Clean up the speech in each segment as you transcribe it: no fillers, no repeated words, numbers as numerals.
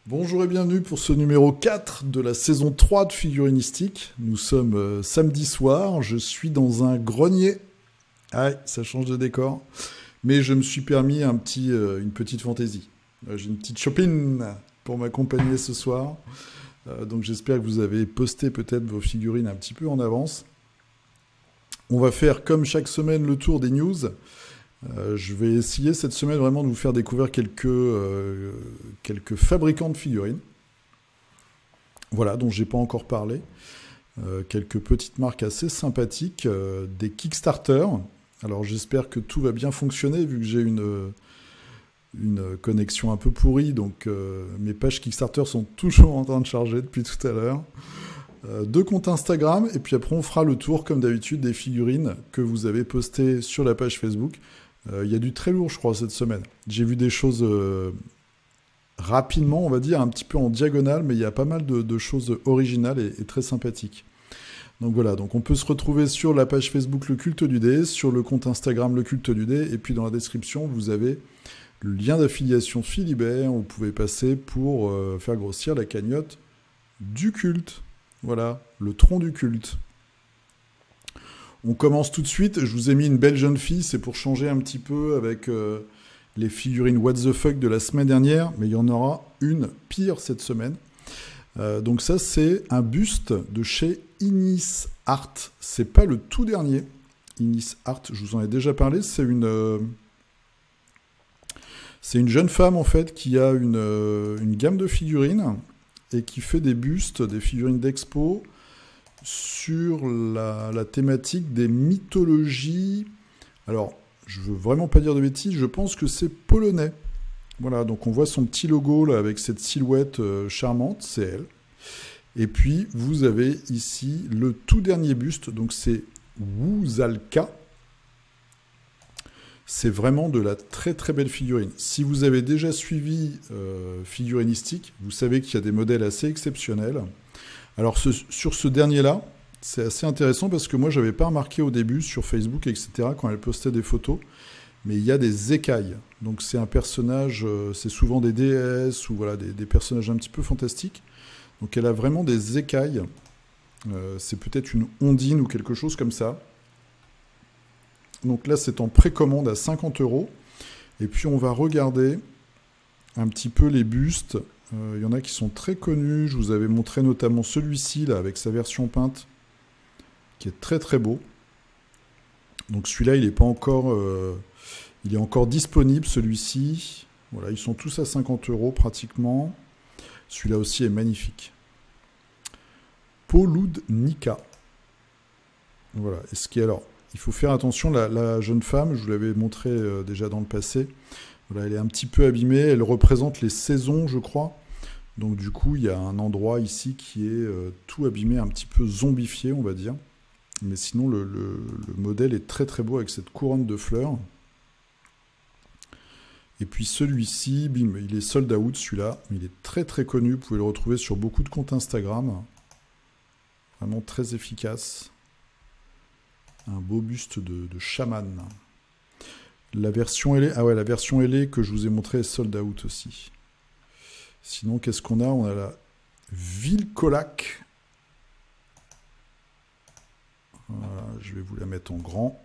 Bonjour et bienvenue pour ce numéro 4 de la saison 3 de Figurinistique. Nous sommes samedi soir, je suis dans un grenier. Ah, ça change de décor. Mais je me suis permis une petite fantaisie. J'ai une petite shopping pour m'accompagner ce soir. Donc j'espère que vous avez posté peut-être vos figurines un petit peu en avance. On va faire comme chaque semaine le tour des news. Je vais essayer cette semaine vraiment de vous faire découvrir quelques fabricants de figurines. Voilà, dont j'ai pas encore parlé. Quelques petites marques assez sympathiques, des Kickstarter. Alors j'espère que tout va bien fonctionner vu que j'ai une connexion un peu pourrie, donc mes pages Kickstarter sont toujours en train de charger depuis tout à l'heure. 2 comptes Instagram, et puis après on fera le tour comme d'habitude des figurines que vous avez postées sur la page Facebook. Il y a du très lourd je crois cette semaine. J'ai vu des choses rapidement, on va dire, un petit peu en diagonale, mais il y a pas mal de choses originales et très sympathiques. Donc voilà, donc on peut se retrouver sur la page Facebook Le Culte du Dé, sur le compte Instagram Le Culte du Dé, et puis dans la description vous avez le lien d'affiliation Philibert, où vous pouvez passer pour faire grossir la cagnotte du culte. Voilà, le tronc du culte. On commence tout de suite. Je vous ai mis une belle jeune fille, c'est pour changer un petit peu avec les figurines What the fuck de la semaine dernière, mais il y en aura une pire cette semaine. Donc ça, c'est un buste de chez Inis Art. C'est pas le tout dernier. Inis Art, je vous en ai déjà parlé. C'est une jeune femme, en fait, qui a une gamme de figurines et qui fait des bustes, des figurines d'expo sur la thématique des mythologies. Alors, je veux vraiment pas dire de bêtises, je pense que c'est polonais. Voilà, donc on voit son petit logo là avec cette silhouette charmante, c'est elle. Et puis, vous avez ici le tout dernier buste, donc c'est Wuzalka. C'est vraiment de la très très belle figurine. Si vous avez déjà suivi Figurinistique, vous savez qu'il y a des modèles assez exceptionnels. Alors sur ce dernier-là, c'est assez intéressant parce que moi je n'avais pas remarqué au début sur Facebook, etc., quand elle postait des photos, mais il y a des écailles. Donc c'est un personnage, c'est souvent des déesses ou voilà, des personnages un petit peu fantastiques. Donc elle a vraiment des écailles. C'est peut-être une ondine ou quelque chose comme ça. Donc là, c'est en précommande à 50 €. Et puis, on va regarder un petit peu les bustes. Il y en a qui sont très connus. Je vous avais montré notamment celui-ci, là, avec sa version peinte, qui est très, très beau. Donc celui-là, il n'est pas encore... il est encore disponible, celui-ci. Voilà, ils sont tous à 50 € pratiquement. Celui-là aussi est magnifique. Poludnika. Voilà. Est-ce qu'il y a alors... Il faut faire attention, la jeune femme, je vous l'avais montré déjà dans le passé, voilà, elle est un petit peu abîmée, elle représente les saisons, je crois. Donc du coup, il y a un endroit ici qui est tout abîmé, un petit peu zombifié, on va dire. Mais sinon, le modèle est très très beau avec cette couronne de fleurs. Et puis celui-ci, bim, il est sold out celui-là, mais il est très très connu, vous pouvez le retrouver sur beaucoup de comptes Instagram. Vraiment très efficace. Un beau buste de chaman. La version LA, ah ouais, la version LA que je vous ai montré est sold out aussi. Sinon, qu'est-ce qu'on a? On a la Vilcolac. Voilà, je vais vous la mettre en grand,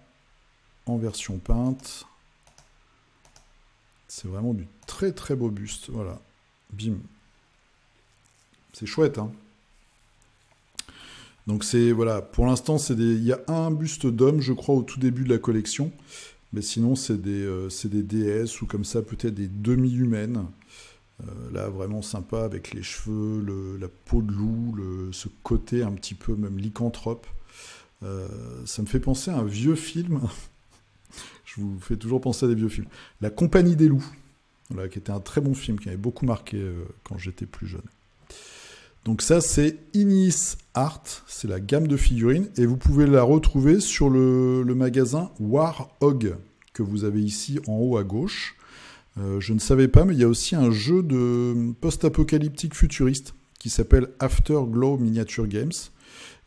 en version peinte. C'est vraiment du très très beau buste. Voilà, bim. C'est chouette, hein. Donc c'est, voilà, pour l'instant, il y a un buste d'homme, je crois, au tout début de la collection. Mais sinon, c'est des déesses ou comme ça, peut-être des demi-humaines. Là, vraiment sympa, avec les cheveux, la peau de loup, ce côté un petit peu même lycanthrope. Ça me fait penser à un vieux film. Je vous fais toujours penser à des vieux films. La Compagnie des loups, voilà, qui était un très bon film, qui avait beaucoup marqué quand j'étais plus jeune. Donc ça, c'est Inis Art, c'est la gamme de figurines, et vous pouvez la retrouver sur le magasin Warhog, que vous avez ici en haut à gauche. Je ne savais pas, mais il y a aussi un jeu de post-apocalyptique futuriste qui s'appelle Afterglow Miniature Games.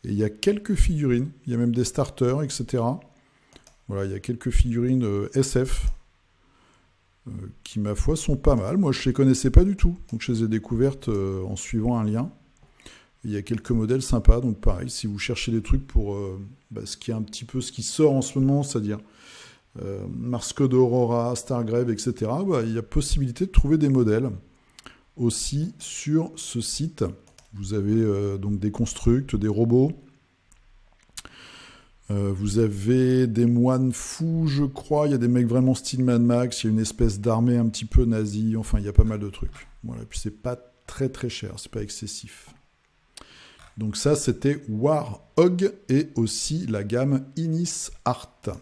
Et il y a quelques figurines, il y a même des starters, etc. Voilà, il y a quelques figurines SF qui, ma foi, sont pas mal. Moi, je les connaissais pas du tout, donc je les ai découvertes en suivant un lien. Il y a quelques modèles sympas, donc pareil, si vous cherchez des trucs pour ce qui est un petit peu ce qui sort en ce moment, c'est-à-dire Mars Code Aurora, Stargrave, etc., il y a possibilité de trouver des modèles aussi sur ce site. Vous avez donc des constructs, des robots. Vous avez des moines fous, je crois. Il y a des mecs vraiment style Mad Max. Il y a une espèce d'armée un petit peu nazie. Enfin, il y a pas mal de trucs. Voilà. Puis c'est pas très très cher. C'est pas excessif. Donc ça, c'était Warhog et aussi la gamme Inis Art.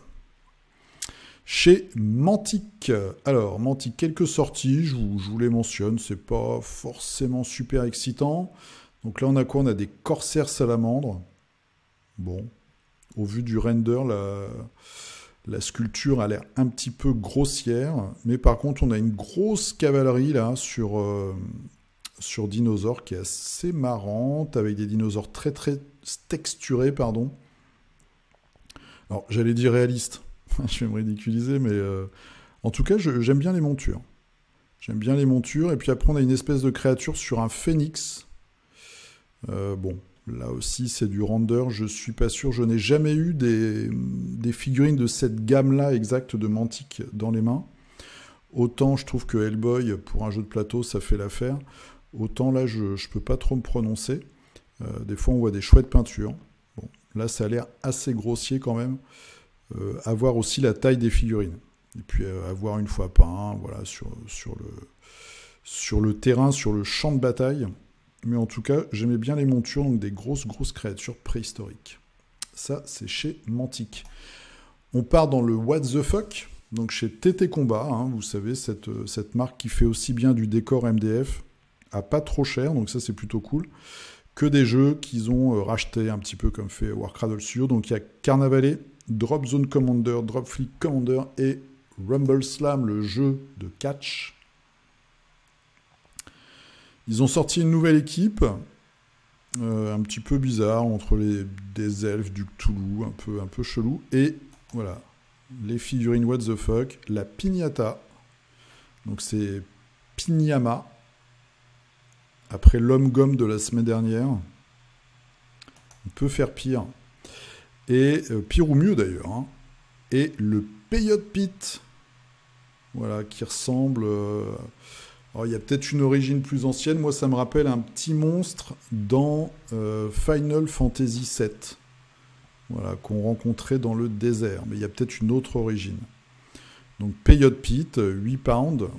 Chez Mantic. Alors, Mantic, quelques sorties. Je vous les mentionne. C'est pas forcément super excitant. Donc là, on a quoi? On a des corsaires salamandres. Bon. Au vu du render, la sculpture a l'air un petit peu grossière. Mais par contre, on a une grosse cavalerie là sur dinosaures qui est assez marrante, avec des dinosaures très très texturés, pardon. Alors, j'allais dire réaliste. Je vais me ridiculiser, mais en tout cas, j'aime bien les montures. J'aime bien les montures. Et puis après, on a une espèce de créature sur un phénix. Bon. Là aussi, c'est du render, je suis pas sûr. Je n'ai jamais eu des figurines de cette gamme-là exacte de Mantic dans les mains. Autant je trouve que Hellboy, pour un jeu de plateau, ça fait l'affaire. Autant là, je ne peux pas trop me prononcer. Des fois, on voit des chouettes peintures. Bon, là, ça a l'air assez grossier quand même. À voir aussi la taille des figurines. Et puis, à voir une fois peint, voilà, sur le terrain, sur le champ de bataille. Mais en tout cas, j'aimais bien les montures, donc des grosses créatures préhistoriques. Ça, c'est chez Mantic. On part dans le What the Fuck, donc chez TT Combat, hein, vous savez, cette marque qui fait aussi bien du décor MDF, à pas trop cher, donc ça c'est plutôt cool, que des jeux qu'ils ont rachetés un petit peu comme fait Warcradle Studio. Donc il y a Carnavalet, Drop Zone Commander, Drop Fleet Commander et Rumble Slam, le jeu de catch. Ils ont sorti une nouvelle équipe, un petit peu bizarre, entre des elfes, du Cthulhu, un peu chelou. Et voilà, les figurines What the Fuck, la Piñata, donc c'est Piñama, après l'homme-gomme de la semaine dernière. On peut faire pire. Et pire ou mieux d'ailleurs. Hein. Et le Peyote Pit, voilà, qui ressemble... Alors, il y a peut-être une origine plus ancienne. Moi, ça me rappelle un petit monstre dans Final Fantasy VII. Voilà, qu'on rencontrait dans le désert. Mais il y a peut-être une autre origine. Donc, Peyote Pit, 8 pounds. Vous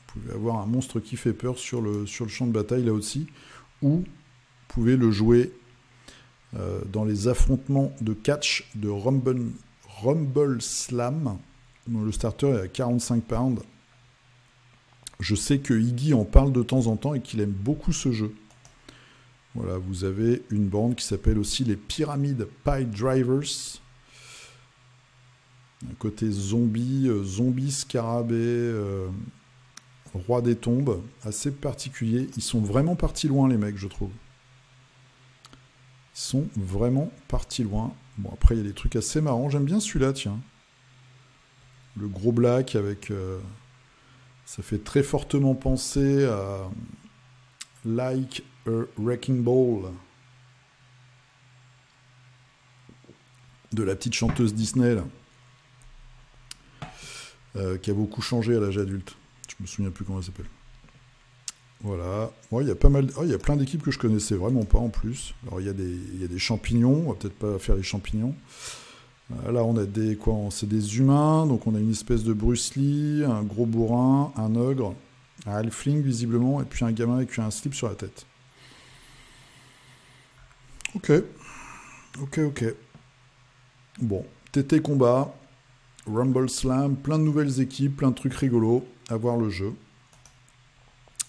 pouvez avoir un monstre qui fait peur sur le champ de bataille, là aussi. Ou vous pouvez le jouer dans les affrontements de catch de Rumble Slam. Donc, le starter est à 45 pounds. Je sais que Iggy en parle de temps en temps et qu'il aime beaucoup ce jeu. Voilà, vous avez une bande qui s'appelle aussi les Pyramid Pie Drivers. Un côté zombie scarabée, roi des tombes, assez particulier. Ils sont vraiment partis loin, les mecs, je trouve. Ils sont vraiment partis loin. Bon, après, il y a des trucs assez marrants. J'aime bien celui-là, tiens. Le gros black avec... ça fait très fortement penser à Like a Wrecking Ball de la petite chanteuse Disney là, qui a beaucoup changé à l'âge adulte. Je me souviens plus comment elle s'appelle. Voilà. Il y a pas mal. Il y a plein d'équipes que je connaissais vraiment pas en plus. Alors il y a des champignons. On va peut-être pas faire les champignons. Là, on a c'est des humains, donc on a une espèce de Bruce Lee, un gros bourrin, un ogre, un halfling visiblement, et puis un gamin avec un slip sur la tête. Ok. Bon, TT Combat, Rumble Slam, plein de nouvelles équipes, plein de trucs rigolos, à voir le jeu.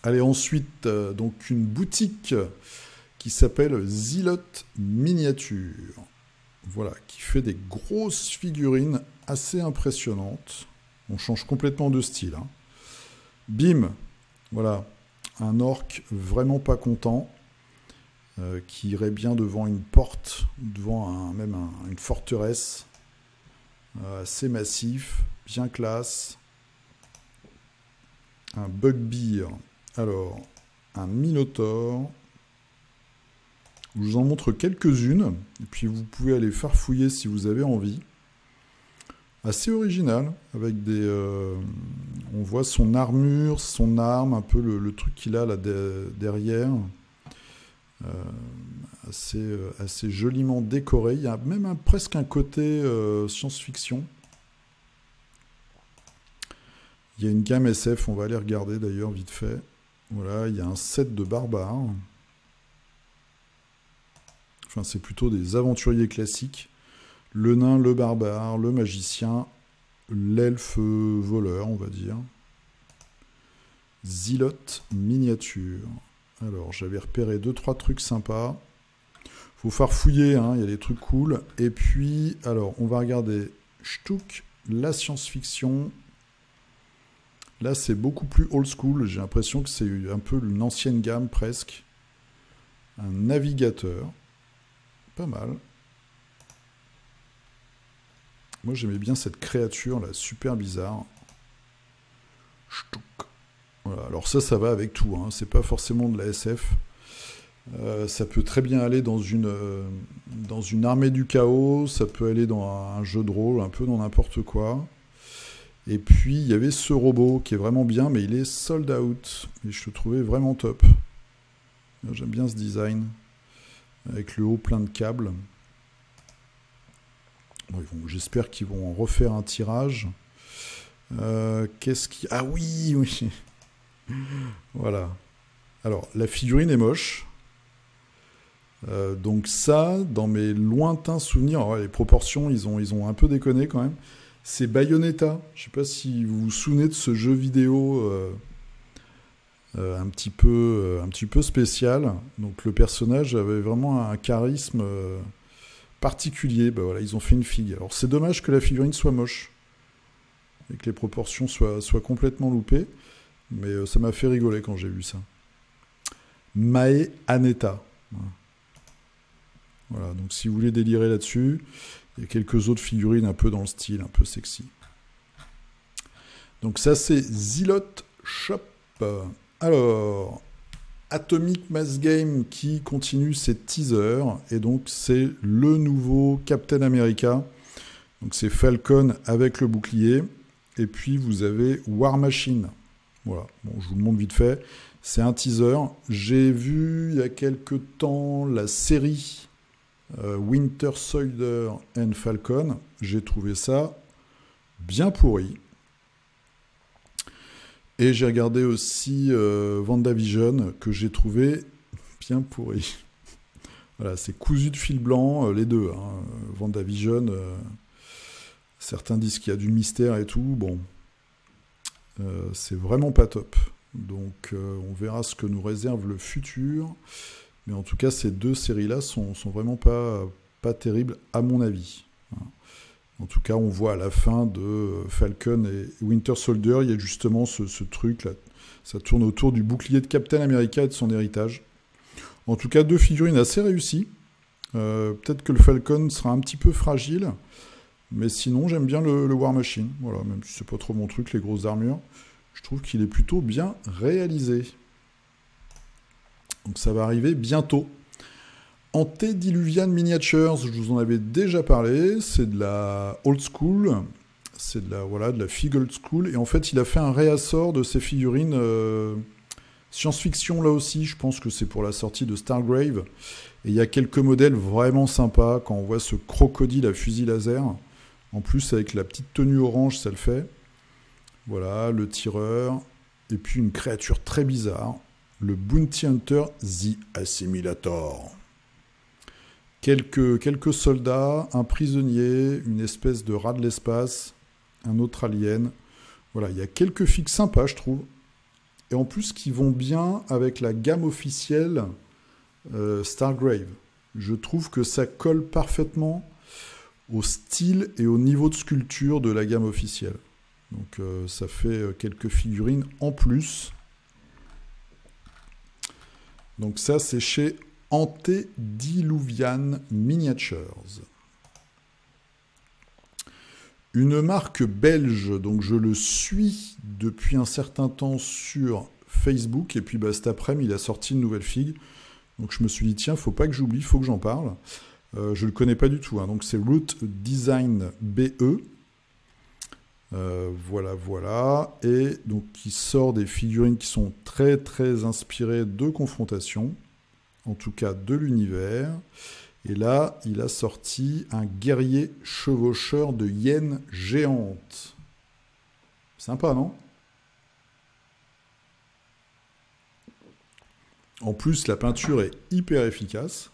Allez, ensuite, donc une boutique qui s'appelle Zilote Miniature. Voilà, qui fait des grosses figurines assez impressionnantes. On change complètement de style. Hein. Bim, voilà, un orc vraiment pas content, qui irait bien devant une porte, devant une forteresse. assez massif, bien classe. Un bugbear. Alors, un minotaure. Je vous en montre quelques-unes, et puis vous pouvez aller farfouiller si vous avez envie. Assez original, avec des... on voit son armure, son arme, un peu le truc qu'il a là derrière. Assez joliment décoré. Il y a même presque un côté science-fiction. Il y a une gamme SF, on va aller regarder d'ailleurs vite fait. Voilà, il y a un set de barbares. Enfin, c'est plutôt des aventuriers classiques. Le nain, le barbare, le magicien, l'elfe voleur, on va dire. Zilote miniature. Alors, j'avais repéré 2-3 trucs sympas. Faut farfouiller, hein, il y a des trucs cool. Et puis, alors, on va regarder Shtuk, la science-fiction. Là, c'est beaucoup plus old school. J'ai l'impression que c'est un peu une ancienne gamme, presque. Un navigateur. Pas mal. Moi, j'aimais bien cette créature, là, super bizarre. Shtuk. Voilà, alors ça va avec tout, hein. C'est pas forcément de la SF. Ça peut très bien aller dans une armée du chaos, ça peut aller dans un jeu de rôle, un peu dans n'importe quoi. Et puis, il y avait ce robot qui est vraiment bien, mais il est sold out. Et je le trouvais vraiment top. J'aime bien ce design, avec le haut plein de câbles. Bon, j'espère qu'ils vont en refaire un tirage. Qu'est-ce qui... Ah oui, oui. Voilà. Alors, la figurine est moche. Donc ça, dans mes lointains souvenirs, ouais, les proportions, ils ont un peu déconné quand même. C'est Bayonetta. Je ne sais pas si vous vous souvenez de ce jeu vidéo un petit peu spécial. Donc le personnage avait vraiment un charisme particulier. Bah, voilà, ils ont fait une figue. Alors c'est dommage que la figurine soit moche et que les proportions soient complètement loupées. Mais ça m'a fait rigoler quand j'ai vu ça. Mae Anetta. Voilà, donc si vous voulez délirer là-dessus, il y a quelques autres figurines un peu dans le style, un peu sexy. Donc ça, c'est Zilote Shop. Alors, Atomic Mass Game qui continue ses teasers. Et donc, c'est le nouveau Captain America. Donc, c'est Falcon avec le bouclier. Et puis, vous avez War Machine. Voilà, bon, je vous le montre vite fait. C'est un teaser. J'ai vu il y a quelques temps la série Winter Soldier and Falcon. J'ai trouvé ça bien pourri. Et j'ai regardé aussi WandaVision, que j'ai trouvé bien pourri. Voilà, c'est cousu de fil blanc, les deux. Hein. WandaVision, certains disent qu'il y a du mystère et tout. Bon, c'est vraiment pas top. Donc, on verra ce que nous réserve le futur. Mais en tout cas, ces deux séries-là sont vraiment pas terribles, à mon avis. En tout cas, on voit à la fin de Falcon et Winter Soldier, il y a justement ce truc-là. Ça tourne autour du bouclier de Captain America et de son héritage. En tout cas, deux figurines assez réussies. Peut-être que le Falcon sera un petit peu fragile. Mais sinon, j'aime bien le War Machine. Voilà, même si c'est pas trop mon truc, les grosses armures. Je trouve qu'il est plutôt bien réalisé. Donc ça va arriver bientôt. Antediluvian Miniatures, je vous en avais déjà parlé, c'est de la old school, c'est de la fig old school, et en fait il a fait un réassort de ses figurines science-fiction là aussi, je pense que c'est pour la sortie de Stargrave, et il y a quelques modèles vraiment sympas, quand on voit ce crocodile à fusil laser, en plus avec la petite tenue orange ça le fait, voilà, le tireur, et puis une créature très bizarre, le Bounty Hunter The Assimilator. Quelques soldats, un prisonnier, une espèce de rat de l'espace, un autre alien. Voilà, il y a quelques figues sympas, je trouve. Et en plus, qui vont bien avec la gamme officielle Stargrave. Je trouve que ça colle parfaitement au style et au niveau de sculpture de la gamme officielle. Donc ça fait quelques figurines en plus. Donc ça, c'est chez Antediluvian Miniatures. Une marque belge, donc je le suis depuis un certain temps sur Facebook, et puis bah, cet après-midi, il a sorti une nouvelle figue. Donc je me suis dit, tiens, faut pas que j'oublie, faut que j'en parle. Je le connais pas du tout, hein. Donc c'est Root Design BE. Voilà, voilà. Et donc il sort des figurines qui sont très très inspirées de confrontation, en tout cas de l'univers. Et là, il a sorti un guerrier chevaucheur de hyène géante. Sympa, non? En plus, la peinture est hyper efficace.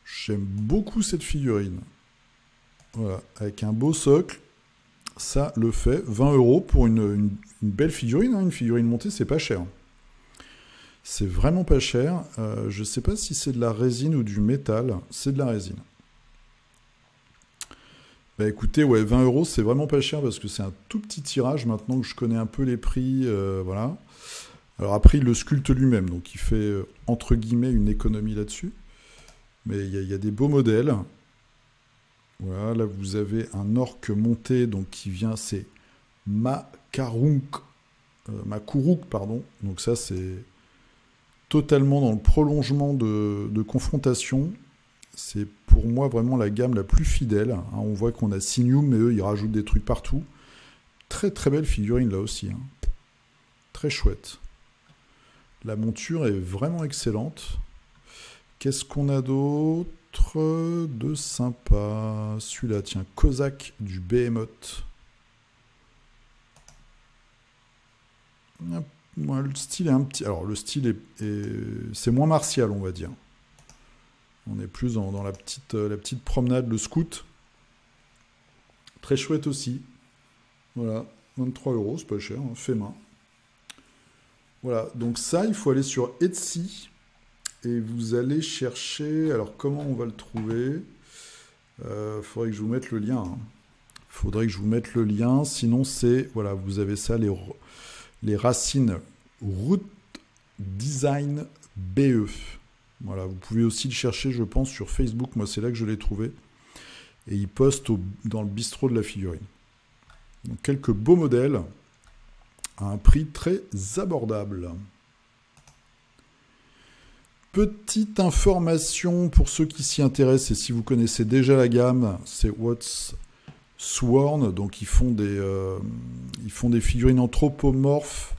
J'aime beaucoup cette figurine. Voilà, avec un beau socle, ça le fait. 20 € pour une belle figurine, hein. Une figurine montée, c'est pas cher. C'est vraiment pas cher. Je sais pas si c'est de la résine ou du métal. C'est de la résine. Bah écoutez, ouais, 20 € c'est vraiment pas cher parce que c'est un tout petit tirage maintenant que je connais un peu les prix. Voilà. Alors après, il le sculpte lui-même, donc il fait entre guillemets une économie là-dessus. Mais il y a des beaux modèles. Voilà, là vous avez un orque monté, donc qui vient, c'est Makuruk, pardon. Donc ça c'est totalement dans le prolongement de confrontation. C'est pour moi vraiment la gamme la plus fidèle. Hein, on voit qu'on a Signum, mais eux ils rajoutent des trucs partout. Très très belle figurine là aussi. Hein. Très chouette. La monture est vraiment excellente. Qu'est-ce qu'on a d'autre de sympa? Celui-là, tiens, Cosaque du Behemoth. Ouais, le style est un petit... Alors, le style c'est moins martial, on va dire. On est plus dans la petite promenade, le scout. Très chouette aussi. Voilà, 23 €, c'est pas cher, hein, fait main. Voilà, donc ça, il faut aller sur Etsy. Et vous allez chercher... Alors, comment on va le trouver? Faudrait que je vous mette le lien. Hein. Faudrait que je vous mette le lien. Sinon, c'est... Voilà, vous avez ça, les racines Root Design BE. Voilà, vous pouvez aussi le chercher, je pense, sur Facebook. Moi, c'est là que je l'ai trouvé. Et il poste dans le bistrot de la figurine. Donc, quelques beaux modèles à un prix très abordable. Petite information pour ceux qui s'y intéressent et si vous connaissez déjà la gamme, c'est What's Sworn. Donc ils font des figurines anthropomorphes.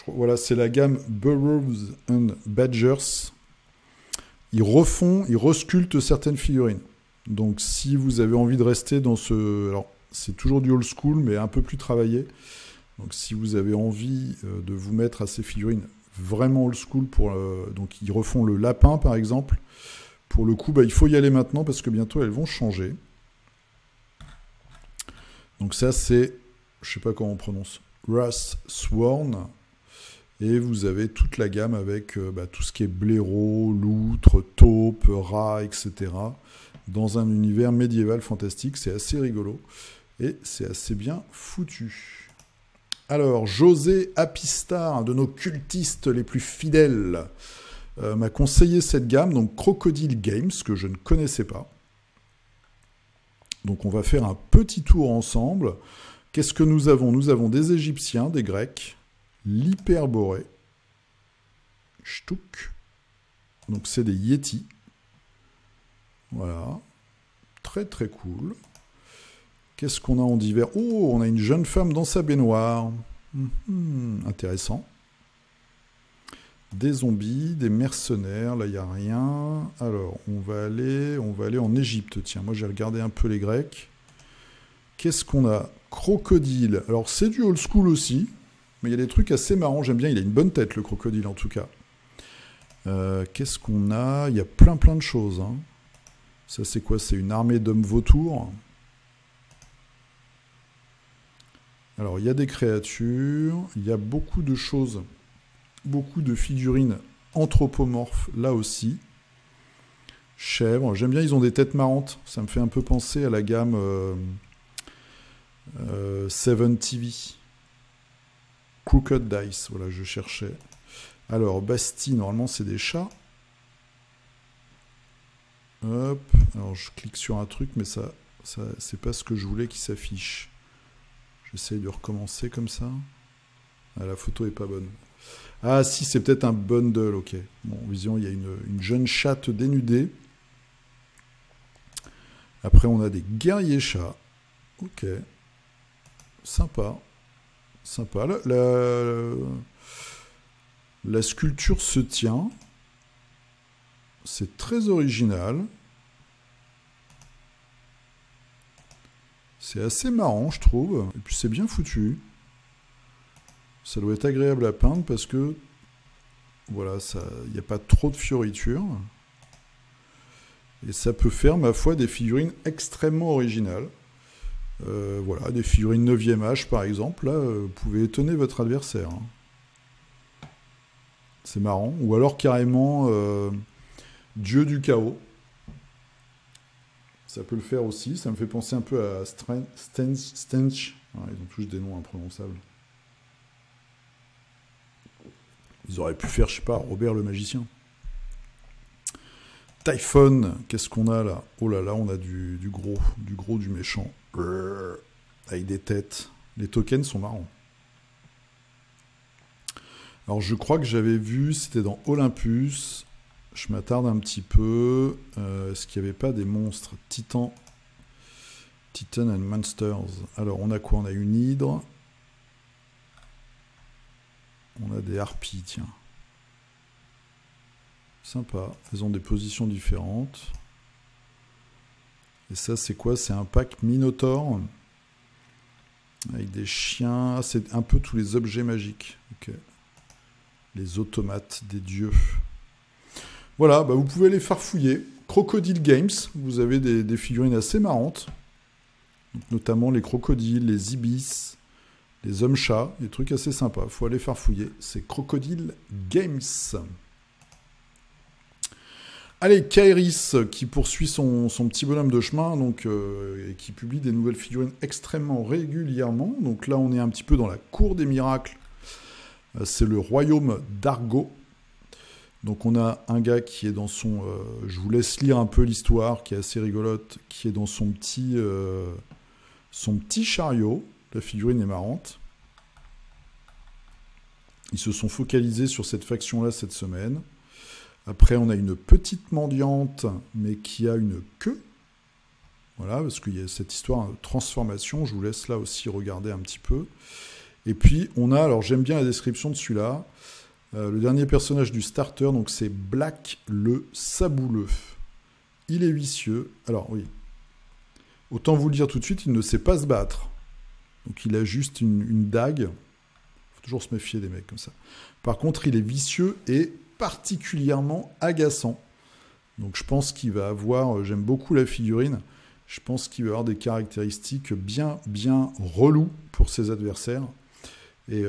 Voilà, c'est la gamme Burrows and Badgers. Ils resculptent certaines figurines. Donc si vous avez envie de rester dans ce... Alors c'est toujours du old school mais un peu plus travaillé. Donc si vous avez envie de vous mettre à ces figurines vraiment old school, donc ils refont le lapin par exemple, pour le coup bah, il faut y aller maintenant parce que bientôt elles vont changer. Donc ça c'est, je sais pas comment on prononce, Wrath Sworn, et vous avez toute la gamme avec tout ce qui est blaireau, loutre, taupe, rat, etc. dans un univers médiéval fantastique. C'est assez rigolo et c'est assez bien foutu. Alors, José Apistar, un de nos cultistes les plus fidèles, m'a conseillé cette gamme, donc Crocodile Games, que je ne connaissais pas. Donc on va faire un petit tour ensemble. Qu'est-ce que nous avons? Nous avons des Égyptiens, des Grecs, l'Hyperborée, Shtuk, donc c'est des Yétis. Voilà, très très cool. Qu'est-ce qu'on a en divers? Oh, on a une jeune femme dans sa baignoire. Intéressant. Des zombies, des mercenaires, là il n'y a rien. Alors, on va aller en Égypte. Tiens, moi j'ai regardé un peu les Grecs. Qu'est-ce qu'on a? Crocodile. Alors, c'est du old school aussi, mais il y a des trucs assez marrants. J'aime bien, il a une bonne tête, le crocodile, en tout cas. Qu'est-ce qu'on a? Il y a plein de choses. Hein. Ça, c'est quoi? C'est une armée d'hommes vautours. Alors, il y a des créatures, il y a beaucoup de choses, beaucoup de figurines anthropomorphes, là aussi. Chèvres, j'aime bien, ils ont des têtes marrantes. Ça me fait un peu penser à la gamme 7 TV. Crooked Dice, voilà, je cherchais. Alors, Bastille, normalement, c'est des chats. Hop, Alors je clique sur un truc, mais ça c'est pas ce que je voulais qu'il s'affiche. J'essaye de recommencer comme ça. Ah, la photo est pas bonne. Ah si, c'est peut-être un bundle, ok. Bon, vision, il y a une jeune chatte dénudée. Après, on a des guerriers chats. Ok. Sympa. Sympa. La sculpture se tient. C'est très original. C'est assez marrant, je trouve. Et puis c'est bien foutu. Ça doit être agréable à peindre parce que voilà, il n'y a pas trop de fioritures. Et ça peut faire, ma foi, des figurines extrêmement originales. Voilà, des figurines 9e âge, par exemple. Là, vous pouvez étonner votre adversaire. Hein. C'est marrant. Ou alors carrément Dieu du chaos. Ça peut le faire aussi. Ça me fait penser un peu à Stench. Ah, ils ont tous des noms imprononçables. Ils auraient pu faire, je sais pas, Robert le magicien. Typhon, qu'est-ce qu'on a là? Oh là là, on a du gros, du méchant. Avec des têtes. Les tokens sont marrants. Alors je crois que j'avais vu, c'était dans Olympus. Je m'attarde un petit peu. Est-ce qu'il n'y avait pas des monstres? Titan and Monsters. Alors on a quoi? On a une hydre. On a des harpies, tiens. Sympa. Elles ont des positions différentes. Et ça, c'est quoi? C'est un pack Minotaur. Avec des chiens. Ah, c'est un peu tous les objets magiques. Ok. Les automates des dieux. Voilà, bah vous pouvez les farfouiller. Crocodile Games. Vous avez des figurines assez marrantes. Donc, notamment les crocodiles, les ibis, les hommes-chats. Des trucs assez sympas. Il faut aller farfouiller. C'est Crocodile Games. Allez, Kairis qui poursuit son petit bonhomme de chemin donc, et qui publie des nouvelles figurines extrêmement régulièrement. Donc là, on est un petit peu dans la cour des miracles. C'est le royaume d'Argo. Donc on a un gars qui est dans son... je vous laisse lire un peu l'histoire qui est assez rigolote, qui est dans son petit chariot. La figurine est marrante. Ils se sont focalisés sur cette faction-là cette semaine. Après, on a une petite mendiante, mais qui a une queue. Voilà, parce qu'il y a cette histoire de transformation. Je vous laisse là aussi regarder un petit peu. Et puis, on a, alors j'aime bien la description de celui-là, le dernier personnage du starter, donc c'est Black le Sabouleux. Il est vicieux. Alors, oui. Autant vous le dire tout de suite, il ne sait pas se battre. Donc, il a juste une dague. Il faut toujours se méfier des mecs comme ça. Par contre, il est vicieux et particulièrement agaçant. Donc je pense qu'il va avoir, j'aime beaucoup la figurine, je pense qu'il va avoir des caractéristiques bien reloues pour ses adversaires. Et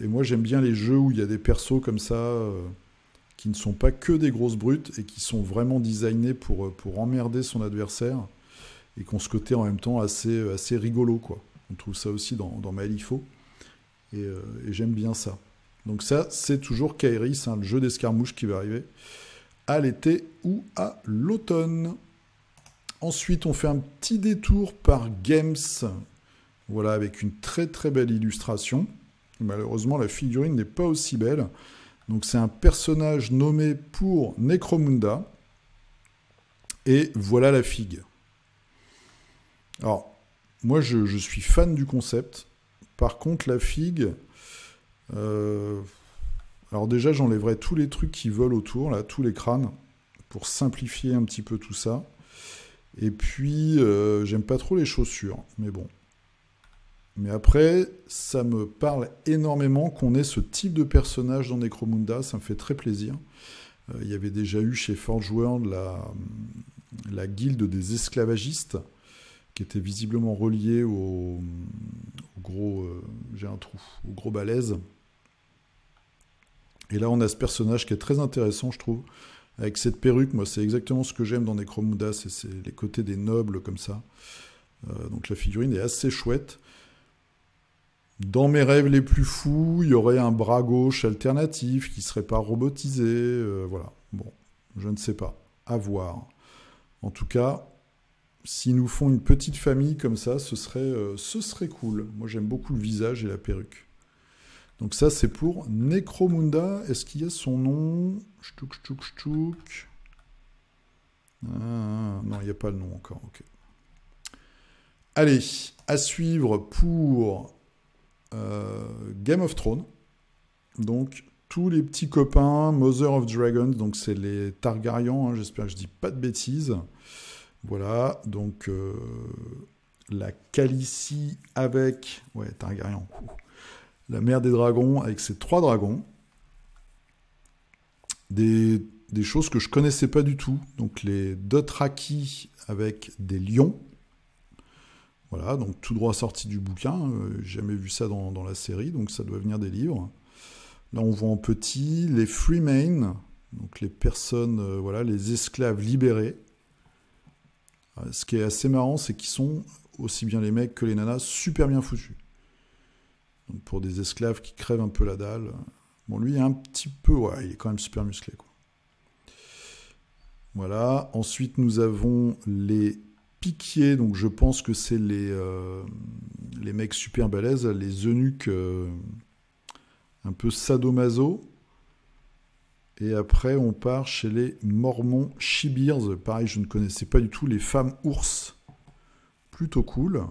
moi j'aime bien les jeux où il y a des persos comme ça qui ne sont pas que des grosses brutes et qui sont vraiment designés pour emmerder son adversaire et qui ont ce côté en même temps assez rigolo, quoi. On trouve ça aussi dans Malifaux et j'aime bien ça. Donc ça, c'est toujours Kairis, hein, le jeu d'escarmouche qui va arriver à l'été ou à l'automne. Ensuite, on fait un petit détour par Games, voilà, avec une très très belle illustration. Malheureusement, la figurine n'est pas aussi belle. Donc c'est un personnage nommé pour Necromunda. Et voilà la figue. Alors, moi je suis fan du concept. Par contre, la figue... alors déjà j'enlèverai tous les trucs qui volent autour, là, tous les crânes, pour simplifier un petit peu tout ça. Et puis j'aime pas trop les chaussures, mais bon. Mais après, ça me parle énormément qu'on ait ce type de personnage dans Necromunda, ça me fait très plaisir. Il y avait déjà eu chez Forge World la guilde des esclavagistes, qui était visiblement reliée au gros... j'ai un trou, au gros balèze. Et là, on a ce personnage qui est très intéressant, je trouve. Avec cette perruque, moi, c'est exactement ce que j'aime dans Necromunda, c'est les côtés des nobles, comme ça. Donc la figurine est assez chouette. Dans mes rêves les plus fous, il y aurait un bras gauche alternatif qui ne serait pas robotisé. Voilà. Bon, je ne sais pas. À voir. En tout cas, s'ils nous font une petite famille comme ça, ce serait cool. Moi, j'aime beaucoup le visage et la perruque. Donc ça, c'est pour Necromunda. Est-ce qu'il y a son nom? Ch'touk, ch'touk, ch'touk. Ah, non, il n'y a pas le nom encore. Ok. Allez, à suivre pour Game of Thrones. Donc, tous les petits copains, Mother of Dragons, donc c'est les Targaryens, hein, j'espère que je dis pas de bêtises. Voilà, donc la Khaleesi avec... Ouais, Targaryen. La mère des dragons avec ses 3 dragons. Des choses que je connaissais pas du tout. Donc les Dothraki avec des lions. Voilà, donc tout droit sorti du bouquin. Jamais vu ça dans la série, donc ça doit venir des livres. Là, on voit en petit les Freemen, donc les personnes, voilà, les esclaves libérés. Ce qui est assez marrant, c'est qu'ils sont, aussi bien les mecs que les nanas, super bien foutus. Donc pour des esclaves qui crèvent un peu la dalle. Bon, lui, un petit peu, ouais, il est quand même super musclé, quoi. Voilà. Ensuite, nous avons les piquiers. Donc, je pense que c'est les mecs super balèzes, les eunuques un peu sadomaso. Et après, on part chez les Mormons She-Bears. Pareil, je ne connaissais pas du tout les femmes ours. Plutôt cool.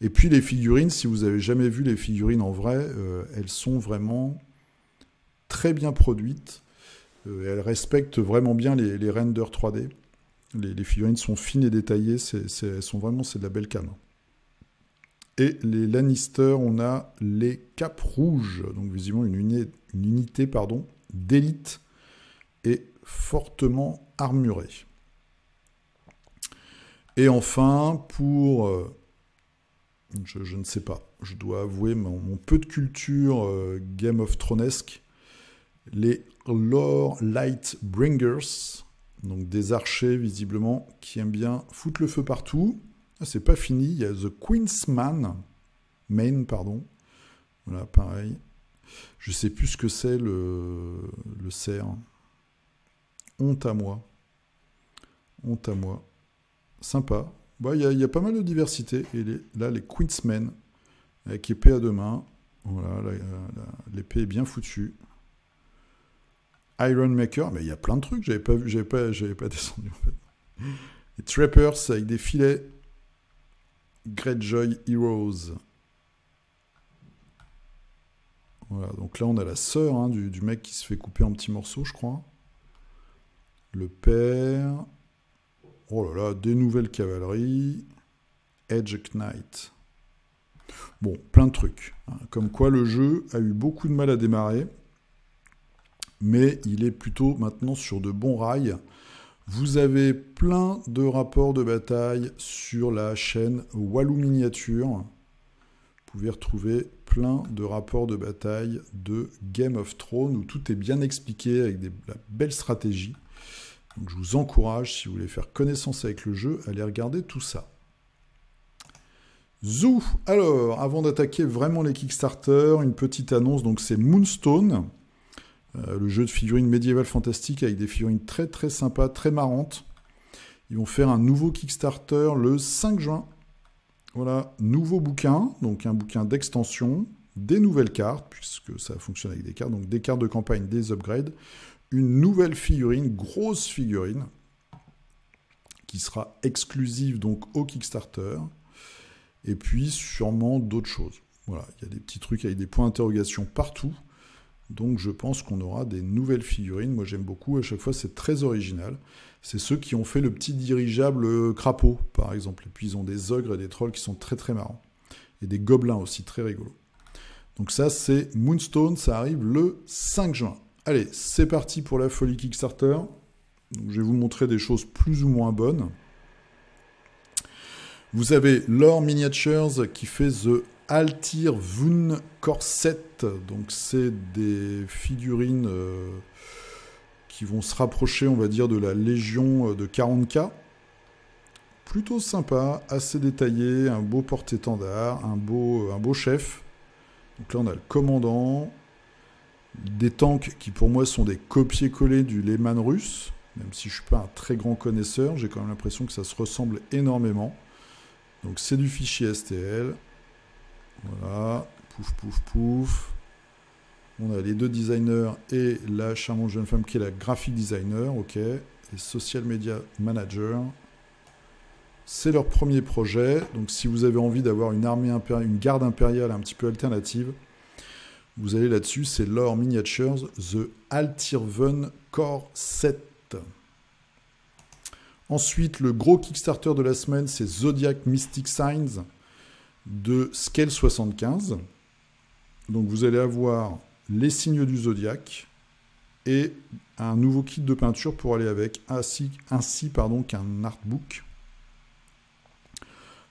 Et puis les figurines, si vous avez jamais vu les figurines en vrai, elles sont vraiment très bien produites. Elles respectent vraiment bien les renders 3D. Les figurines sont fines et détaillées. Elles sont vraiment, c'est de la belle cam. Et les Lannister, on a les capes rouges. Donc visiblement une unité d'élite et fortement armurée. Et enfin, pour... je ne sais pas, je dois avouer mon peu de culture Game of Thronesque, les Lore Lightbringers, donc des archers visiblement qui aiment bien foutre le feu partout. Ah, c'est pas fini, il y a The Queen's Main, pardon. Voilà, pareil. Je sais plus ce que c'est le cerf. Honte à moi. Honte à moi. Sympa. Bah, y a pas mal de diversité. Et là, les Queensmen, avec épée à 2 mains. Voilà, l'épée est bien foutue. Iron Maker, mais il y a plein de trucs, j'avais pas descendu en fait. Les Trappers avec des filets. Greyjoy Heroes. Voilà, donc là on a la sœur du mec qui se fait couper en petits morceaux, je crois. Le père. Oh là là, des nouvelles cavaleries. Edge Knight. Bon, plein de trucs. Comme quoi le jeu a eu beaucoup de mal à démarrer. Mais il est plutôt maintenant sur de bons rails. Vous avez plein de rapports de bataille sur la chaîne Walou Miniature. Vous pouvez retrouver plein de rapports de bataille de Game of Thrones où tout est bien expliqué avec la belle stratégie. Donc je vous encourage, si vous voulez faire connaissance avec le jeu, à aller regarder tout ça. Zou. Alors, avant d'attaquer vraiment les Kickstarter, une petite annonce, donc c'est Moonstone, le jeu de figurines médiévales fantastiques avec des figurines très très sympas, très marrantes. Ils vont faire un nouveau Kickstarter le 5 juin. Voilà, nouveau bouquin, donc un bouquin d'extension, des nouvelles cartes, puisque ça fonctionne avec des cartes, donc des cartes de campagne, des upgrades, une nouvelle figurine, grosse figurine, qui sera exclusive donc au Kickstarter, et puis sûrement d'autres choses. Voilà, il y a des petits trucs avec des points d'interrogation partout, donc je pense qu'on aura des nouvelles figurines. Moi j'aime beaucoup, à chaque fois c'est très original. C'est ceux qui ont fait le petit dirigeable crapaud, par exemple. Et puis ils ont des ogres et des trolls qui sont très très marrants. Et des gobelins aussi, très rigolos. Donc ça c'est Moonstone, ça arrive le 5 juin. Allez, c'est parti pour la folie Kickstarter. Donc, je vais vous montrer des choses plus ou moins bonnes. Vous avez Lore Miniatures qui fait The Altir Vun Corset. Donc c'est des figurines qui vont se rapprocher, on va dire, de la Légion de 40K. Plutôt sympa, assez détaillé, un beau porte-étendard, un beau chef. Donc là on a le commandant. Des tanks qui pour moi sont des copier-coller du Lehman russe. Même si je ne suis pas un très grand connaisseur, j'ai quand même l'impression que ça se ressemble énormément. Donc c'est du fichier STL. Voilà, pouf, pouf, pouf. On a les deux designers et la charmante jeune femme qui est la graphic designer, ok. Et social media manager. C'est leur premier projet. Donc si vous avez envie d'avoir une armée impériale, une garde impériale un petit peu alternative, vous allez là-dessus, c'est Lore Miniatures, The Altirven Core 7. Ensuite, le gros Kickstarter de la semaine, c'est Zodiac Mystic Signs de Scale 75. Donc vous allez avoir les signes du Zodiac et un nouveau kit de peinture pour aller avec, ainsi qu'un artbook.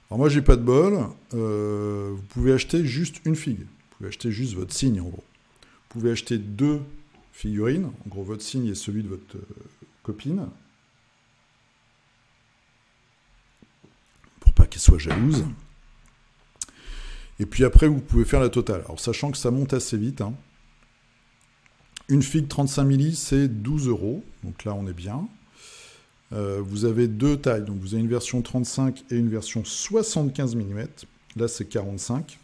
Alors moi, j'ai pas de bol. Vous pouvez acheter juste une figue. Vous pouvez acheter juste votre signe, en gros. Vous pouvez acheter 2 figurines. En gros, votre signe et celui de votre copine. Pour pas qu'elle soit jalouse. Et puis après, vous pouvez faire la totale. Alors, sachant que ça monte assez vite. Hein. Une figue 35 milli, c'est 12 €. Donc là, on est bien. Vous avez 2 tailles. Donc, vous avez une version 35 et une version 75 mm. Là, c'est 45.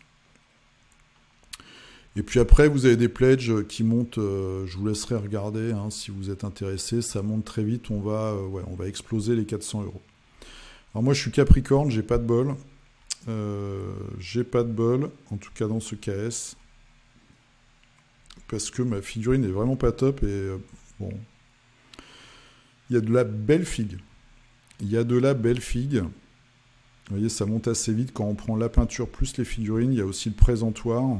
Et puis après, vous avez des pledges qui montent. Je vous laisserai regarder hein, si vous êtes intéressé. Ça monte très vite. On va exploser les 400 €. Alors moi, je suis Capricorne. J'ai pas de bol. En tout cas dans ce KS. Parce que ma figurine est vraiment pas top. Et bon... Il y a de la belle figue. Vous voyez, ça monte assez vite quand on prend la peinture plus les figurines. Il y a aussi le présentoir.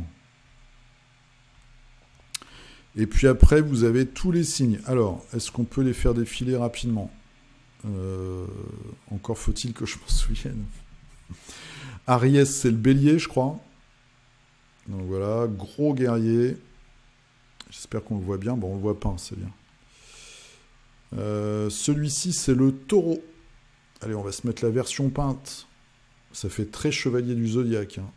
Et puis après, vous avez tous les signes. Alors, est-ce qu'on peut les faire défiler rapidement ? Encore faut-il que je m'en souvienne. Aries, c'est le bélier, je crois. Donc voilà, gros guerrier. J'espère qu'on le voit bien. Bon, on le voit pas, c'est bien. Celui-ci, c'est le taureau. Allez, on va se mettre la version peinte. Ça fait très chevalier du zodiaque. Hein.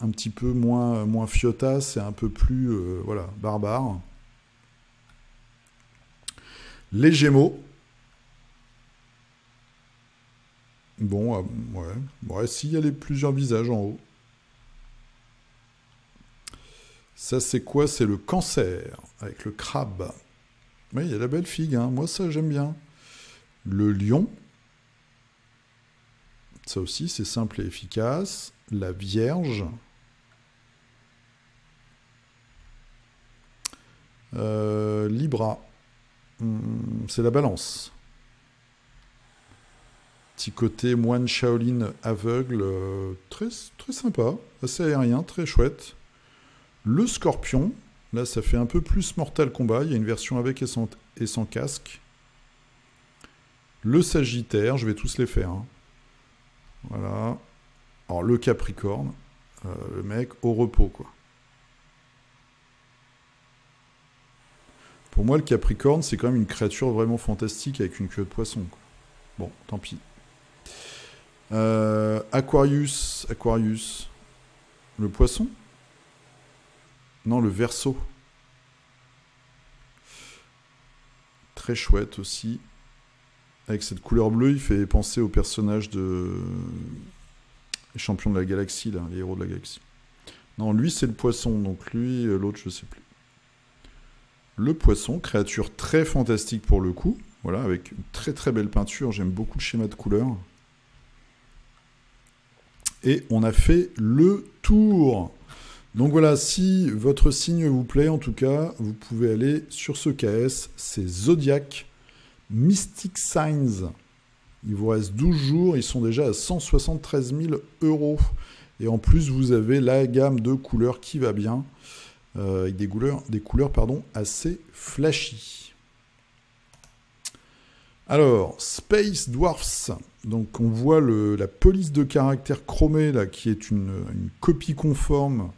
Un petit peu moins fiotasse et un peu plus barbare. Les Gémeaux. Bon, ouais, s'il y a plusieurs visages en haut. Ça, c'est quoi? C'est le Cancer, avec le crabe. Oui, il y a la belle figue, hein. Moi ça j'aime bien. Le lion, ça aussi c'est simple et efficace. La Vierge. Libra, c'est la Balance. Petit côté moine Shaolin aveugle, très, très sympa, assez aérien, très chouette. Le Scorpion. Là, ça fait un peu plus Mortal Kombat. Il y a une version avec et sans casque. Le Sagittaire, je vais tous les faire. Hein. Voilà. Alors, le Capricorne, le mec au repos, quoi. Pour moi, le Capricorne, c'est quand même une créature vraiment fantastique avec une queue de poisson. Quoi. Bon, tant pis. Aquarius. Le poisson ? Non, le Verseau. Très chouette aussi. Avec cette couleur bleue, il fait penser au personnage de... les champions de la galaxie, là, les héros de la galaxie. Non, lui, c'est le poisson. Donc lui, l'autre, je sais plus. Le poisson, créature très fantastique pour le coup. Voilà, avec une très très belle peinture. J'aime beaucoup le schéma de couleurs. Et on a fait le tour. Donc voilà, si votre signe vous plaît, en tout cas, vous pouvez aller sur ce KS, c'est Zodiac Mystic Signs. Il vous reste 12 jours, ils sont déjà à 173 000 €. Et en plus, vous avez la gamme de couleurs qui va bien, avec des couleurs assez flashy. Alors, Space Dwarfs. Donc on voit la police de caractère chromée, là, qui est une copie conforme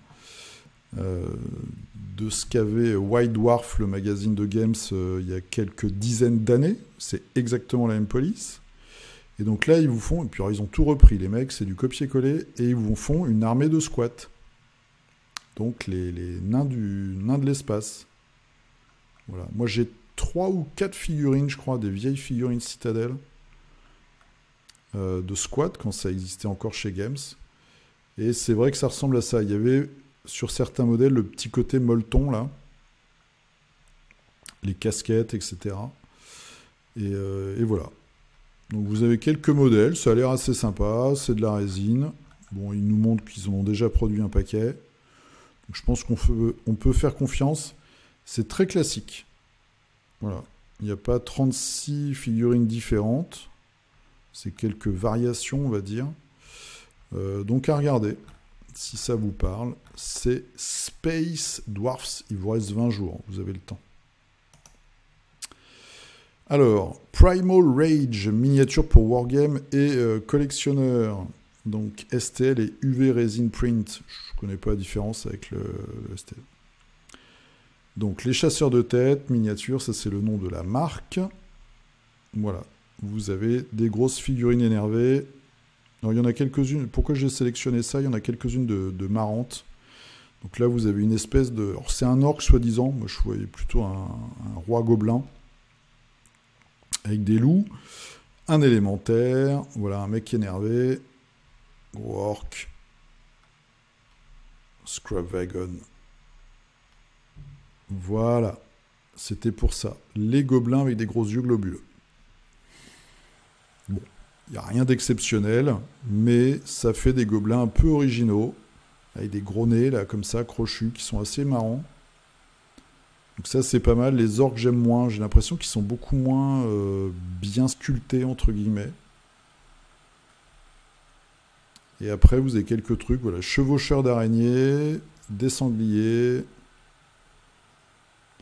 de ce qu'avait White Dwarf, le magazine de games, il y a quelques dizaines d'années. C'est exactement la même police. Et donc là, ils vous font... Et puis alors, ils ont tout repris, les mecs, c'est du copier-coller. Et ils vous font une armée de squats. Donc les nains de l'espace. Voilà. Moi, j'ai 3 ou 4 figurines, je crois, des vieilles figurines Citadel de squat, quand ça existait encore chez Games. Et c'est vrai que ça ressemble à ça. Il y avait, sur certains modèles, le petit côté molleton, là. Les casquettes, etc. Et voilà. Donc vous avez quelques modèles, ça a l'air assez sympa, c'est de la résine. Bon, ils nous montrent qu'ils en ont déjà produit un paquet. Donc je pense qu'on peut faire confiance. C'est très classique. Voilà. Il n'y a pas 36 figurines différentes. C'est quelques variations, on va dire. Donc à regarder, si ça vous parle. C'est Space Dwarfs. Il vous reste 20 jours, vous avez le temps. Alors, Primal Rage, miniature pour Wargame et collectionneur. Donc STL et UV Resin Print. Je ne connais pas la différence avec le STL. Donc les chasseurs de tête, miniature, ça c'est le nom de la marque. Voilà, vous avez des grosses figurines énervées. Alors il y en a quelques-unes, pourquoi j'ai sélectionné ça? Il y en a quelques-unes de marrantes. Donc là vous avez une espèce de... Alors c'est un orc soi-disant, moi je voyais plutôt un roi gobelin. Avec des loups, un élémentaire, voilà un mec énervé, gros orc, Scrub Wagon. Voilà, c'était pour ça. Les gobelins avec des gros yeux globuleux. Bon, il n'y a rien d'exceptionnel, mais ça fait des gobelins un peu originaux, avec des gros nez, là, comme ça, crochus, qui sont assez marrants. Donc ça, c'est pas mal. Les orques, j'aime moins. J'ai l'impression qu'ils sont beaucoup moins bien sculptés, entre guillemets. Et après, vous avez quelques trucs. Voilà, chevaucheurs d'araignées, des sangliers,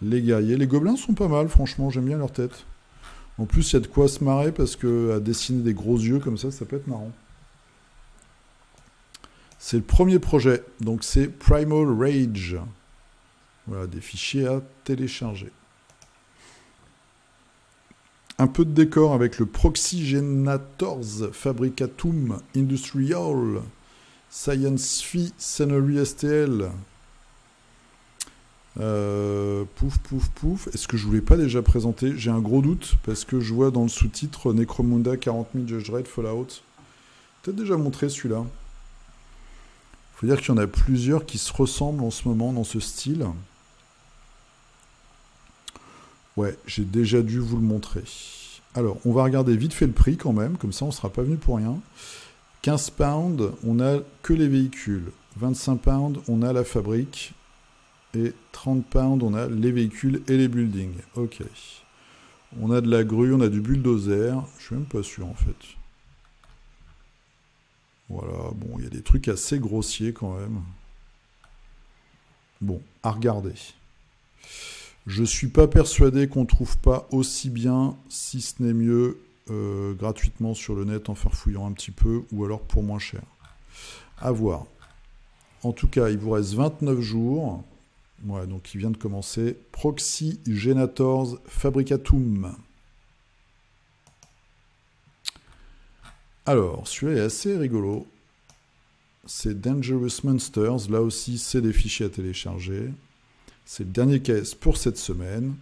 les guerriers. Les gobelins sont pas mal, franchement. J'aime bien leur tête. En plus, il y a de quoi se marrer parce que à dessiner des gros yeux comme ça peut être marrant. C'est le premier projet. Donc c'est Primal Rage. Voilà, des fichiers à télécharger. Un peu de décor avec le Proxygenators Fabricatum Industrial Science Phi Scenery STL. Pouf, pouf, pouf. Est-ce que je ne vous l'ai pas déjà présenté? J'ai un gros doute parce que je vois dans le sous-titre Necromunda 40 000 Judge Dredd Fallout. Peut-être déjà montré celui-là. Il faut dire qu'il y en a plusieurs qui se ressemblent en ce moment dans ce style. Ouais, j'ai déjà dû vous le montrer. Alors, on va regarder vite fait le prix quand même, comme ça on ne sera pas venu pour rien. 15 pounds, on a que les véhicules. 25 pounds, on a la fabrique. Et 30 pounds, on a les véhicules et les buildings. Ok. On a de la grue, on a du bulldozer. Je suis même pas sûr en fait. Voilà, bon, il y a des trucs assez grossiers quand même. Bon, à regarder. Je suis pas persuadé qu'on trouve pas aussi bien, si ce n'est mieux, gratuitement sur le net en farfouillant un petit peu, ou alors pour moins cher. À voir. En tout cas, il vous reste 29 jours. Ouais, donc il vient de commencer. Proxygenators Fabricatum. Alors, celui-là est assez rigolo. C'est Dangerous Monsters. Là aussi, c'est des fichiers à télécharger. C'est le dernier KS pour cette semaine.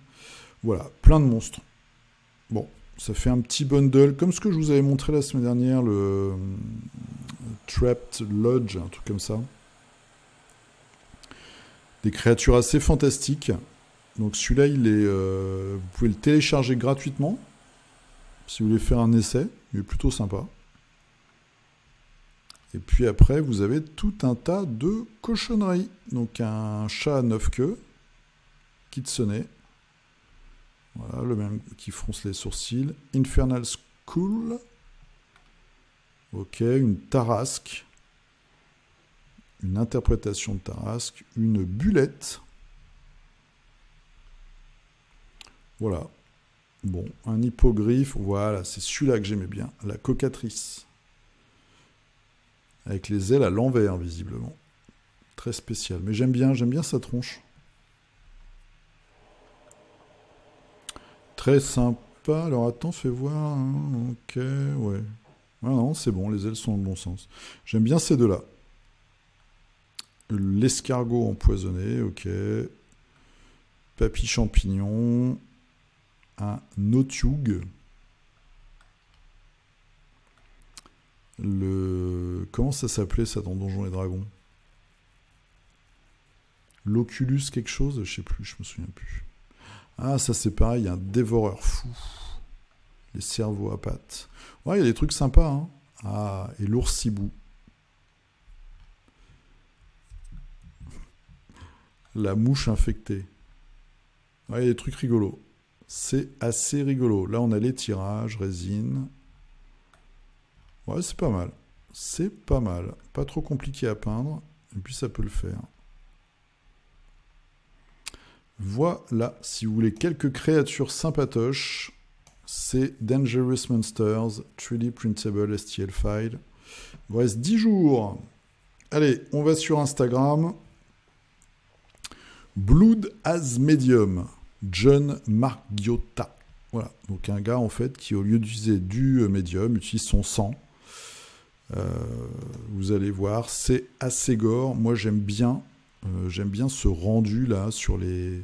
Voilà, plein de monstres. Bon, ça fait un petit bundle, comme ce que je vous avais montré la semaine dernière, le Trapped Lodge, un truc comme ça. Des créatures assez fantastiques. Donc celui-là, vous pouvez le télécharger gratuitement, si vous voulez faire un essai. Il est plutôt sympa. Et puis après, vous avez tout un tas de cochonneries. Donc un chat à 9 queues, Kitsune. Voilà, le même qui fronce les sourcils. Infernal School. Ok, une tarasque. Une interprétation de tarasque. Une bulette. Voilà. Bon, un hippogriffe. Voilà, c'est celui-là que j'aimais bien. La cocatrice. Avec les ailes à l'envers, visiblement. Très spécial. Mais j'aime bien sa tronche. Très sympa. Alors attends, fais voir. Ok, ouais. Ah non, c'est bon, les ailes sont dans le bon sens. J'aime bien ces deux-là. L'escargot empoisonné, ok. Papy champignon. un Notiug. Comment ça s'appelait ça dans Donjons et Dragons? L'Oculus quelque chose? Je sais plus, je me souviens plus. Ah, ça c'est pareil, un dévoreur fou. Les cerveaux à pattes. Ouais, il y a des trucs sympas, hein. Ah, et l'oursibou. La mouche infectée. Ouais, il y a des trucs rigolos. C'est assez rigolo. Là, on a les tirages, résine. Ouais, c'est pas mal. C'est pas mal. Pas trop compliqué à peindre. Et puis, ça peut le faire. Voilà. Si vous voulez quelques créatures sympatoches, c'est Dangerous Monsters, 3D Printable STL File. Il vous reste 10 jours. Allez, on va sur Instagram. Blood as Medium, John Margiotta. Voilà, donc un gars en fait qui au lieu d'utiliser du médium, utilise son sang. Vous allez voir, c'est assez gore. Moi j'aime bien ce rendu là sur les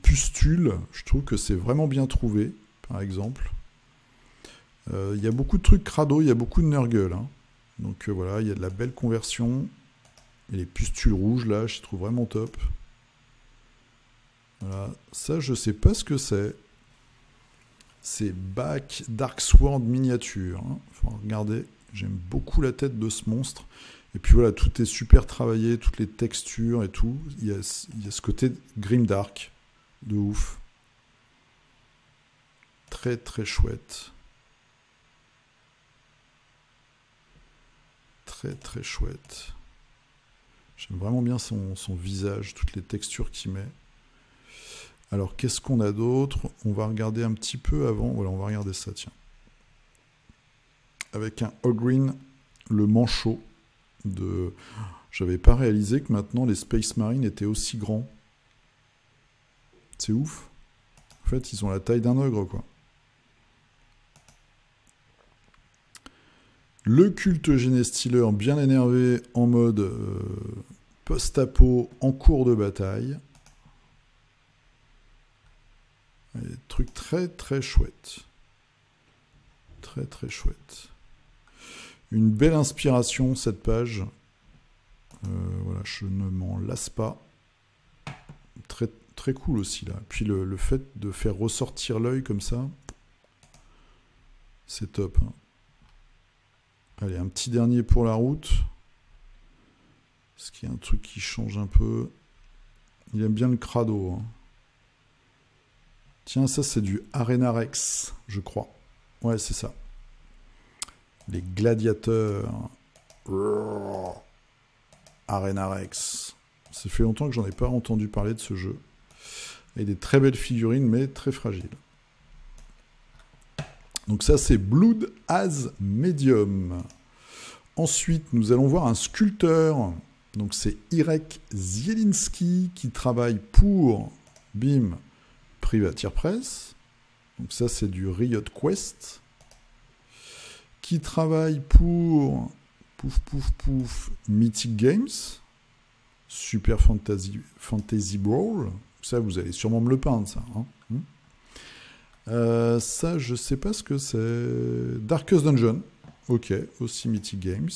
pustules. Je trouve que c'est vraiment bien trouvé, par exemple. Il y a beaucoup de trucs crado, il y a beaucoup de nurgle. Hein. Donc voilà, il y a de la belle conversion. Et les pustules rouges là, je les trouve vraiment top. Voilà, ça je sais pas ce que c'est. C'est Back Darksword miniature. Hein. Faut regarder. J'aime beaucoup la tête de ce monstre. Et puis voilà, tout est super travaillé, toutes les textures et tout. Il y a ce côté grimdark de ouf. Très très chouette. Très très chouette. J'aime vraiment bien son visage, toutes les textures qu'il met. Alors, qu'est-ce qu'on a d'autre? On va regarder un petit peu avant. Voilà, on va regarder ça, tiens. Avec un Ogryn, le manchot de... J'avais pas réalisé que maintenant les Space Marines étaient aussi grands. C'est ouf. En fait, ils ont la taille d'un ogre, quoi. Le culte Genestealer bien énervé en mode post-apo en cours de bataille. Des trucs très très chouettes. Très très chouettes. Une belle inspiration cette page. Voilà, je ne m'en lasse pas. Très, très cool aussi là. Puis le fait de faire ressortir l'œil comme ça, c'est top. Hein. Allez, un petit dernier pour la route. Est-ce qu'il y a un truc qui change un peu? Il aime bien le crado. Hein. Tiens, ça c'est du Arena Rex, je crois. Ouais, c'est ça. Les gladiateurs. Arena Rex. Ça fait longtemps que j'en ai pas entendu parler de ce jeu. Et des très belles figurines, mais très fragiles. Donc ça, c'est Blood as Medium. Ensuite, nous allons voir un sculpteur. Donc c'est Irek Zielinski qui travaille pour, bim, Privateer Press. Donc ça, c'est du Riot Quest. Qui travaille pour, pouf, pouf, pouf, Mythic Games. Super Fantasy Brawl. Ça, vous allez sûrement me le peindre, ça. Hein. Ça, je sais pas ce que c'est. Darkest Dungeon. Ok, aussi Mythic Games.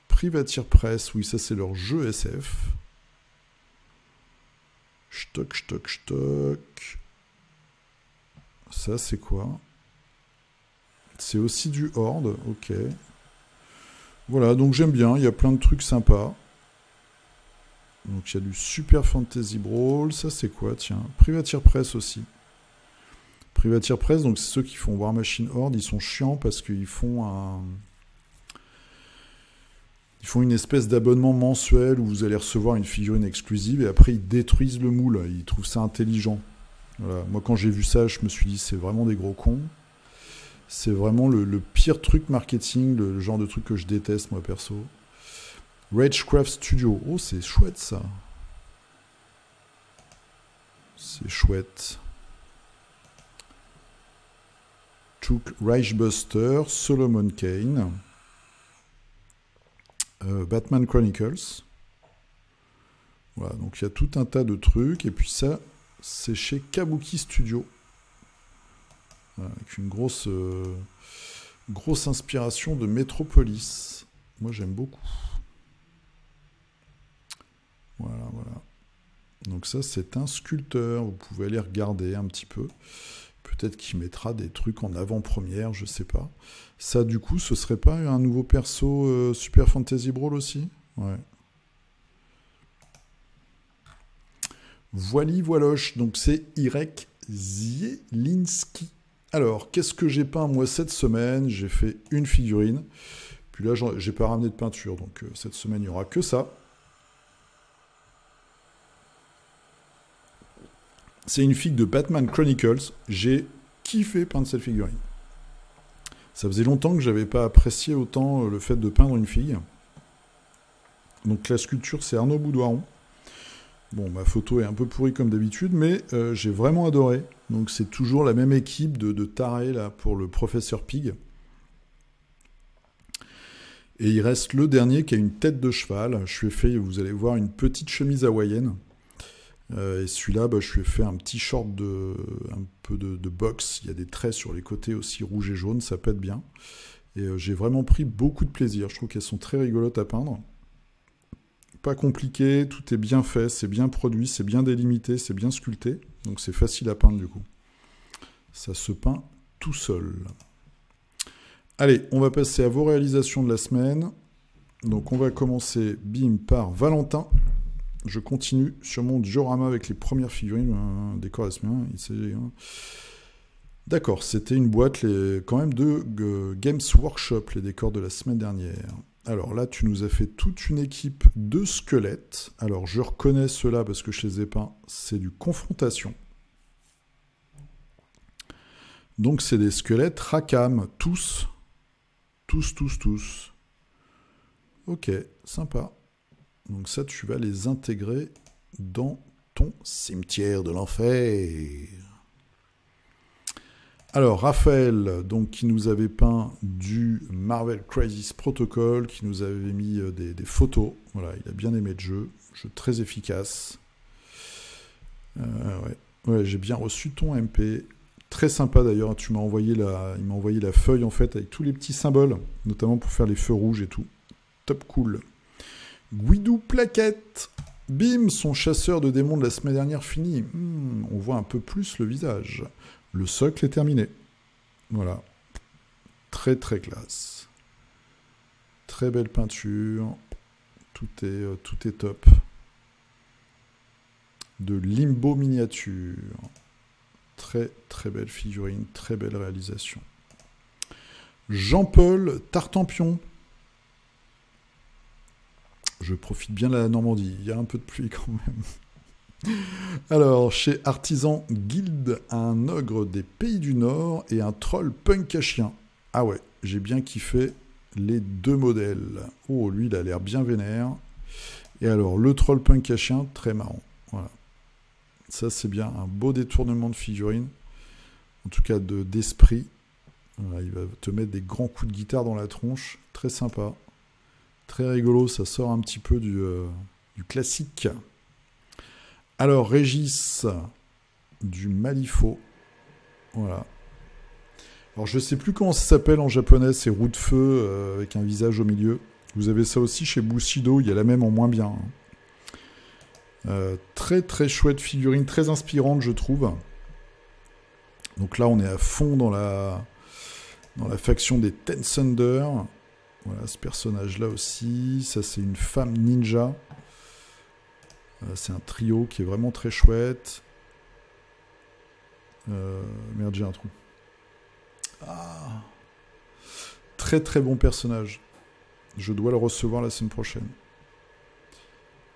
Privateer Press, oui, ça c'est leur jeu SF. Stock. Ça, c'est quoi? C'est aussi du Horde, ok. Voilà, donc j'aime bien, il y a plein de trucs sympas. Donc il y a du Super Fantasy Brawl, ça c'est quoi, tiens? Privateer Press aussi. Privateer Press, donc c'est ceux qui font War Machine Horde, ils sont chiants parce qu'ils font un... Ils font une espèce d'abonnement mensuel où vous allez recevoir une figurine exclusive et après ils détruisent le moule, ils trouvent ça intelligent. Voilà. Moi quand j'ai vu ça, je me suis dit c'est vraiment des gros cons. C'est vraiment le pire truc marketing, le genre de truc que je déteste moi perso. Ragecraft Studio, oh c'est chouette ça. C'est chouette. Took Reichbuster, Solomon Kane. Batman Chronicles. Voilà, donc il y a tout un tas de trucs. Et puis ça, C'est chez Kabuki Studio. Voilà, avec une grosse inspiration de Metropolis. Moi, j'aime beaucoup. Voilà, voilà. Donc ça, c'est un sculpteur. Vous pouvez aller regarder un petit peu. Peut-être qu'il mettra des trucs en avant-première, je sais pas. Ça, du coup, ce serait pas un nouveau perso Super Fantasy Brawl aussi? Ouais. Voili voiloche, donc c'est Irek Zielinski. Alors, qu'est-ce que j'ai peint moi cette semaine? J'ai fait une figurine. Puis là, j'ai pas ramené de peinture, donc cette semaine, il n'y aura que ça. C'est une figue de Batman Chronicles. J'ai kiffé peindre cette figurine. Ça faisait longtemps que j'avais pas apprécié autant le fait de peindre une figue. Donc la sculpture, c'est Arnaud Boudoiron. Bon, ma photo est un peu pourrie comme d'habitude, mais j'ai vraiment adoré. Donc c'est toujours la même équipe de tarés là, pour le professeur Pig. Et il reste le dernier qui a une tête de cheval. Je lui ai fait, vous allez voir, une petite chemise hawaïenne. Et celui-là, je lui ai fait un petit short un peu de boxe. Il y a des traits sur les côtés aussi rouge et jaune, ça pète bien. Et j'ai vraiment pris beaucoup de plaisir. Je trouve qu'elles sont très rigolotes à peindre. Pas compliqué, tout est bien fait, c'est bien produit, c'est bien délimité, c'est bien sculpté. Donc c'est facile à peindre du coup. Ça se peint tout seul. Allez, on va passer à vos réalisations de la semaine. Donc on va commencer, bim, par Valentin. Je continue sur mon diorama avec les premières figurines. Décor SMI1, il s'agit... D'accord, c'était une boîte quand même de Games Workshop, les décors de la semaine dernière. Alors là, tu nous as fait toute une équipe de squelettes. Alors, je reconnais ceux-là parce que je les ai peints. C'est du Confrontation. Donc, c'est des squelettes Rackham. Tous. Tous. Ok, sympa. Donc ça, tu vas les intégrer dans ton cimetière de l'enfer. Alors, Raphaël, donc, qui nous avait peint du Marvel Crisis Protocol, qui nous avait mis des photos. Voilà, il a bien aimé le jeu très efficace. Ouais, j'ai bien reçu ton MP. Très sympa d'ailleurs, il m'a envoyé la feuille en fait avec tous les petits symboles, notamment pour faire les feux rouges et tout. Top cool. Guidou Plaquette. Bim, son chasseur de démons de la semaine dernière fini. On voit un peu plus le visage. Le socle est terminé. Voilà. Très très classe. Très belle peinture. Tout est top. De Limbo miniature. Très très belle figurine. Très belle réalisation. Jean-Paul Tartampion. Je profite bien de la Normandie. Il y a un peu de pluie quand même. Alors, chez Artisan Guild, un ogre des pays du Nord et un troll punk à chien. Ah ouais, j'ai bien kiffé les deux modèles. Oh, lui, il a l'air bien vénère. Et alors, le troll punk à chien, très marrant. Voilà. Ça, c'est bien un beau détournement de figurine. En tout cas, d'esprit. Voilà, il va te mettre des grands coups de guitare dans la tronche. Très sympa. Très rigolo, ça sort un petit peu du classique. Alors, Régis, du Malifaux. Voilà. Alors, je ne sais plus comment ça s'appelle en japonais, c'est roue de feu avec un visage au milieu. Vous avez ça aussi chez Bushido, il y a la même en moins bien. Très très chouette figurine, très inspirante, je trouve. Donc là, on est à fond dans la faction des Ten Thunder. Voilà, ce personnage-là aussi. Ça, c'est une femme ninja. C'est un trio qui est vraiment très chouette. Merde, j'ai un trou. Ah. Très très bon personnage. Je dois le recevoir la semaine prochaine.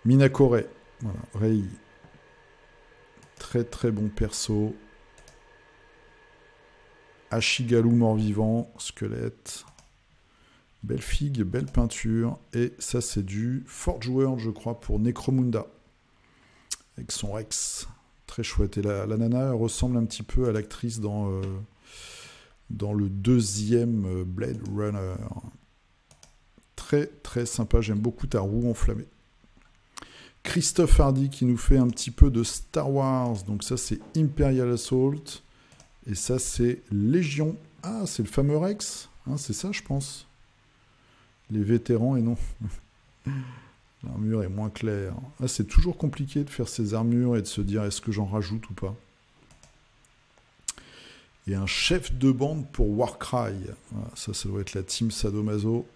Minakore. Voilà, Rei. Très très bon perso. Ashigaru mort-vivant, squelette. Belle figue, belle peinture. Et ça, c'est du Forge World, je crois, pour Necromunda. Avec son Rex. Très chouette. Et la nana ressemble un petit peu à l'actrice dans le deuxième Blade Runner. Très, très sympa. J'aime beaucoup ta roue enflammée. Christophe Hardy qui nous fait un petit peu de Star Wars. Donc ça, c'est Imperial Assault. Et ça, c'est Légion. Ah, c'est le fameux Rex. Hein, c'est ça, je pense. Les vétérans et non. L'armure est moins claire. Ah, c'est toujours compliqué de faire ces armures et de se dire est-ce que j'en rajoute ou pas. Et un chef de bande pour Warcry. Voilà, ça doit être la team Sadomaso.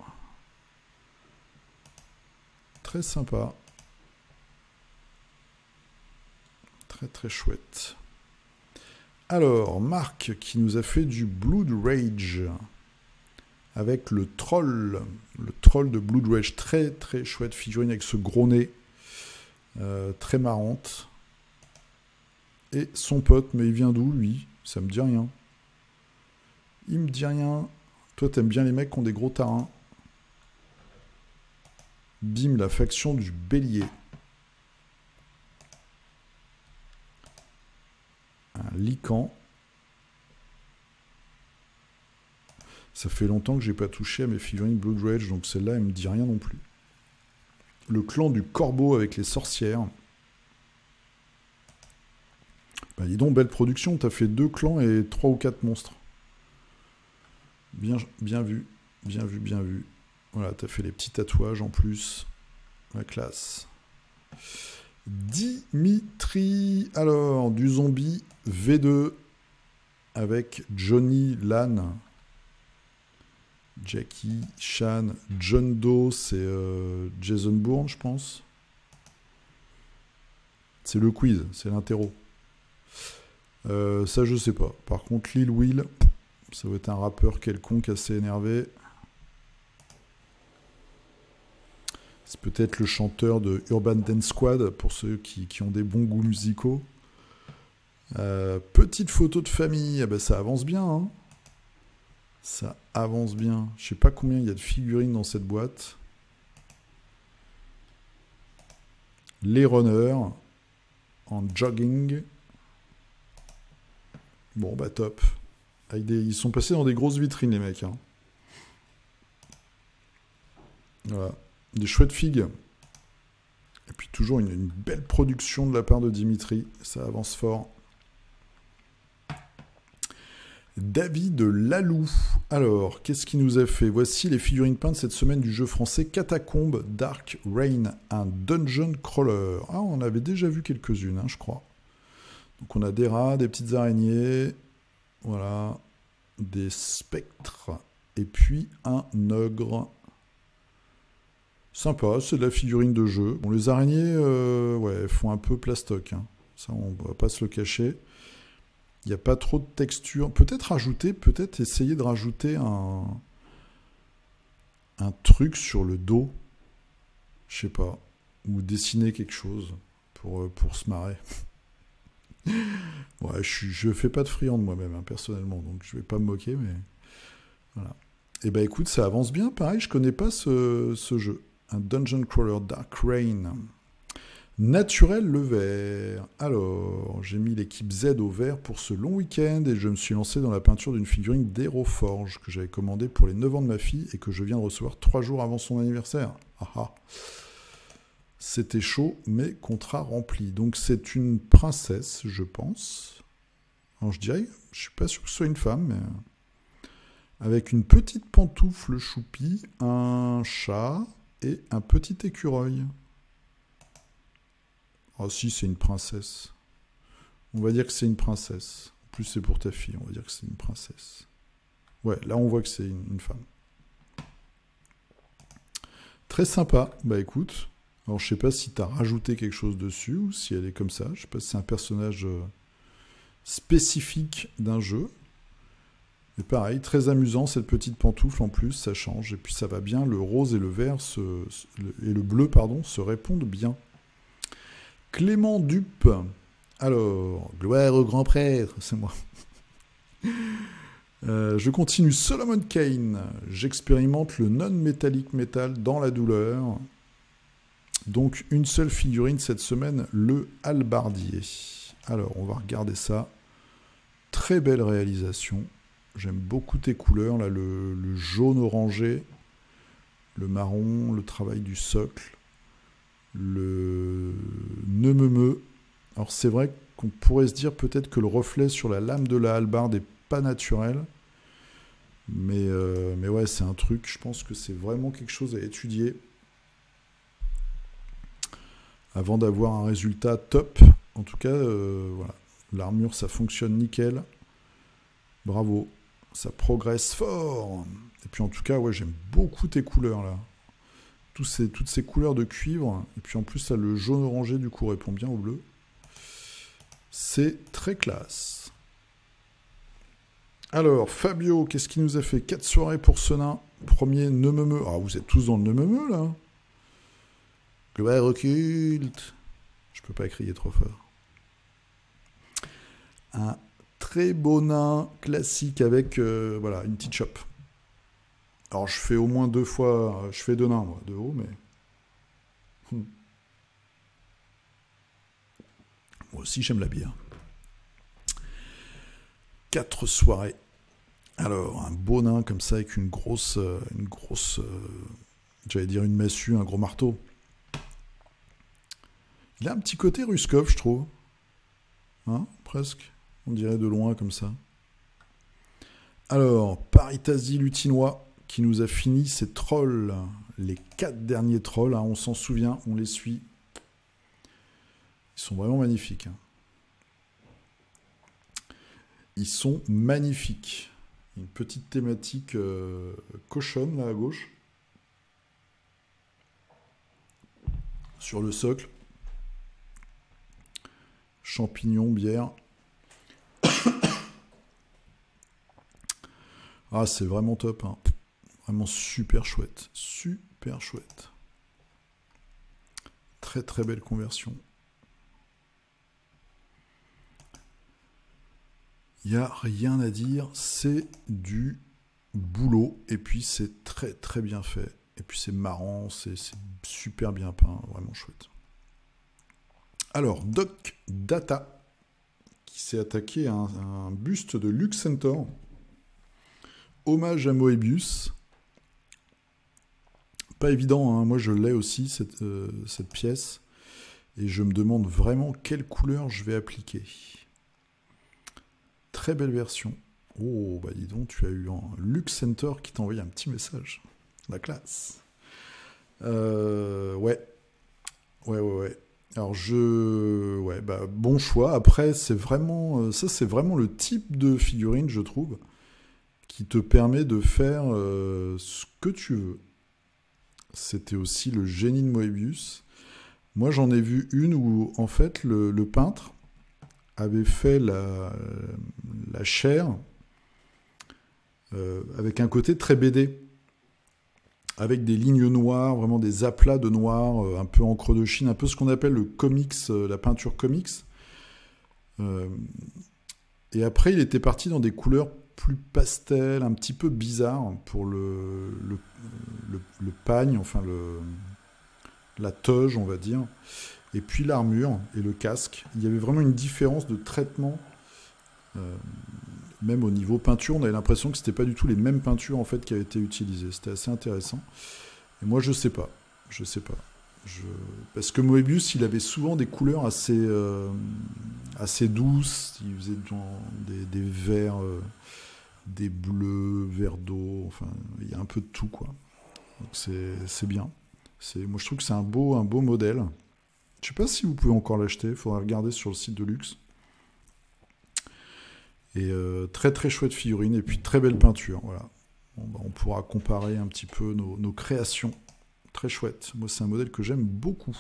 Très sympa. Très très chouette. Alors, Marc qui nous a fait du Blood Rage. Avec le troll de Blood Rage. Très très chouette figurine avec ce gros nez. Très marrante. Et son pote, mais il vient d'où lui? Ça me dit rien. Il me dit rien. Toi, t'aimes bien les mecs qui ont des gros tarins. Bim, la faction du bélier. Un Lycan. Ça fait longtemps que j'ai pas touché à mes figurines Blood Rage, donc celle-là, elle me dit rien non plus. Le clan du corbeau avec les sorcières. Bah dis donc, belle production. T'as fait 2 clans et 3 ou 4 monstres. Bien vu, bien vu, bien vu. Voilà, t'as fait les petits tatouages en plus. La classe. Dimitri. Alors, du zombie V2 avec Johnny Lan. Jackie Chan. John Doe, c'est Jason Bourne, je pense. C'est le quiz, c'est l'interro. Ça, je sais pas. Par contre, Lil Will, ça va être un rappeur quelconque assez énervé. C'est peut-être le chanteur de Urban Dance Squad, pour ceux qui ont des bons goûts musicaux. Petite photo de famille, ah ben ça avance bien. Hein. Ça avance bien. Je sais pas combien il y a de figurines dans cette boîte. Les runners en jogging. Bon, bah top. Ils sont passés dans des grosses vitrines, les mecs. Hein. Voilà. Des chouettes figues. Et puis toujours une belle production de la part de Dimitri. Ça avance fort. David Lalou. Alors, qu'est-ce qu'il nous a fait? Voici les figurines peintes cette semaine du jeu français Catacombe Dark Reign, un dungeon crawler. Ah, on avait déjà vu quelques-unes, hein, je crois. Donc on a des rats, des petites araignées, voilà, des spectres, et puis un ogre. Sympa, c'est de la figurine de jeu. Bon, les araignées, ouais, font un peu plastoc, hein. Ça, on va pas se le cacher. Il n'y a pas trop de texture. Peut-être essayer de rajouter un truc sur le dos. Je sais pas. Ou dessiner quelque chose pour se marrer. Ouais, je fais pas de friande moi-même, hein, personnellement, donc je vais pas me moquer, mais voilà. Et bah écoute, ça avance bien, pareil, je connais pas ce jeu. Un Dungeon Crawler Dark Reign. Naturel le vert. Alors, j'ai mis l'équipe Z au vert pour ce long week-end et je me suis lancé dans la peinture d'une figurine d'Aeroforge que j'avais commandée pour les 9 ans de ma fille et que je viens de recevoir 3 jours avant son anniversaire. Ah ah. C'était chaud, mais contrat rempli. Donc c'est une princesse, je pense. Alors je dirais, je suis pas sûr que ce soit une femme, mais avec une petite pantoufle choupie, un chat et un petit écureuil. Ah si, c'est une princesse. On va dire que c'est une princesse. En plus, c'est pour ta fille, on va dire que c'est une princesse. Ouais, là, on voit que c'est une femme. Très sympa. Bah écoute, alors je sais pas si tu as rajouté quelque chose dessus ou si elle est comme ça. Je sais pas si c'est un personnage spécifique d'un jeu. Mais pareil, très amusant, cette petite pantoufle en plus, ça change. Et puis ça va bien, le rose et le vert et le bleu, pardon, se répondent bien. Clément Dupe. Alors, gloire au grand prêtre, c'est moi. Je continue. Solomon Kane. J'expérimente le non-métallic metal dans la douleur. Donc, une seule figurine cette semaine, le halbardier. Alors, on va regarder ça. Très belle réalisation. J'aime beaucoup tes couleurs, là, le jaune orangé, le marron, le travail du socle. le Neumeme. Alors c'est vrai qu'on pourrait se dire peut-être que le reflet sur la lame de la hallebarde n'est pas naturel. Mais ouais, c'est un truc, je pense que c'est vraiment quelque chose à étudier avant d'avoir un résultat top. En tout cas, voilà. L'armure, ça fonctionne nickel. Bravo. Ça progresse fort. Et puis en tout cas, ouais, j'aime beaucoup tes couleurs là. Toutes ces couleurs de cuivre. Et puis en plus, ça, le jaune orangé du coup répond bien au bleu. C'est très classe. Alors, Fabio, qu'est-ce qu'il nous a fait? 4 soirées pour ce nain. Premier Neumeme. Ah, vous êtes tous dans le Neumeme là. Gloire occulte. Je peux pas crier trop fort. Un très beau nain classique avec voilà, une petite chope. Alors je fais au moins 2 fois, je fais 2 nains moi, de haut, mais... Moi aussi j'aime la bière. 4 soirées. Alors un beau nain comme ça avec une grosse j'allais dire une massue, un gros marteau. Il a un petit côté Ruskov, je trouve. Hein, presque. On dirait de loin comme ça. Alors, Paritasi Lutinois qui nous a fini ses trolls. Les 4 derniers trolls, hein, on s'en souvient, on les suit. Ils sont vraiment magnifiques. Hein. Ils sont magnifiques. Une petite thématique cochonne là à gauche. Sur le socle. Champignons, bière. Ah, c'est vraiment top. Hein. Vraiment super chouette. Super chouette. Très très belle conversion. Il n'y a rien à dire. C'est du boulot. Et puis c'est très très bien fait. Et puis c'est marrant. C'est super bien peint. Vraiment chouette. Alors, Doc Data, qui s'est attaqué à un buste de Lux Centaur. Hommage à Moebius. Pas évident, hein. Moi je l'ai aussi, cette pièce. Et je me demande vraiment quelle couleur je vais appliquer. Très belle version. Oh, bah dis donc, tu as eu un Lux Centaur qui t'a envoyé un petit message. La classe. Ouais. Alors ouais, bah bon choix. Après, c'est vraiment, ça c'est vraiment le type de figurine, je trouve, qui te permet de faire ce que tu veux. C'était aussi le génie de Moebius. Moi, j'en ai vu une où, en fait, le peintre avait fait la chair avec un côté très BD, avec des lignes noires, vraiment des aplats de noir, un peu encre de Chine, un peu ce qu'on appelle le comics, la peinture comics. Et après, il était parti dans des couleurs plus pastel, un petit peu bizarre pour le pagne, enfin la toge, on va dire. Et puis l'armure et le casque. Il y avait vraiment une différence de traitement. Même au niveau peinture, on avait l'impression que c'était pas du tout les mêmes peintures en fait qui avaient été utilisées. C'était assez intéressant. Et moi, je sais pas. Parce que Moebius, il avait souvent des couleurs assez douces. Il faisait des verts, des bleus, verts d'eau. Enfin, il y a un peu de tout, quoi. Donc c'est bien. Moi, je trouve que c'est un beau modèle. Je sais pas si vous pouvez encore l'acheter. Il faudra regarder sur le site de Luxe. Et très très chouette figurine. Et puis très belle peinture. Voilà. Bon, bah, on pourra comparer un petit peu nos créations. Très chouette. Moi, c'est un modèle que j'aime beaucoup.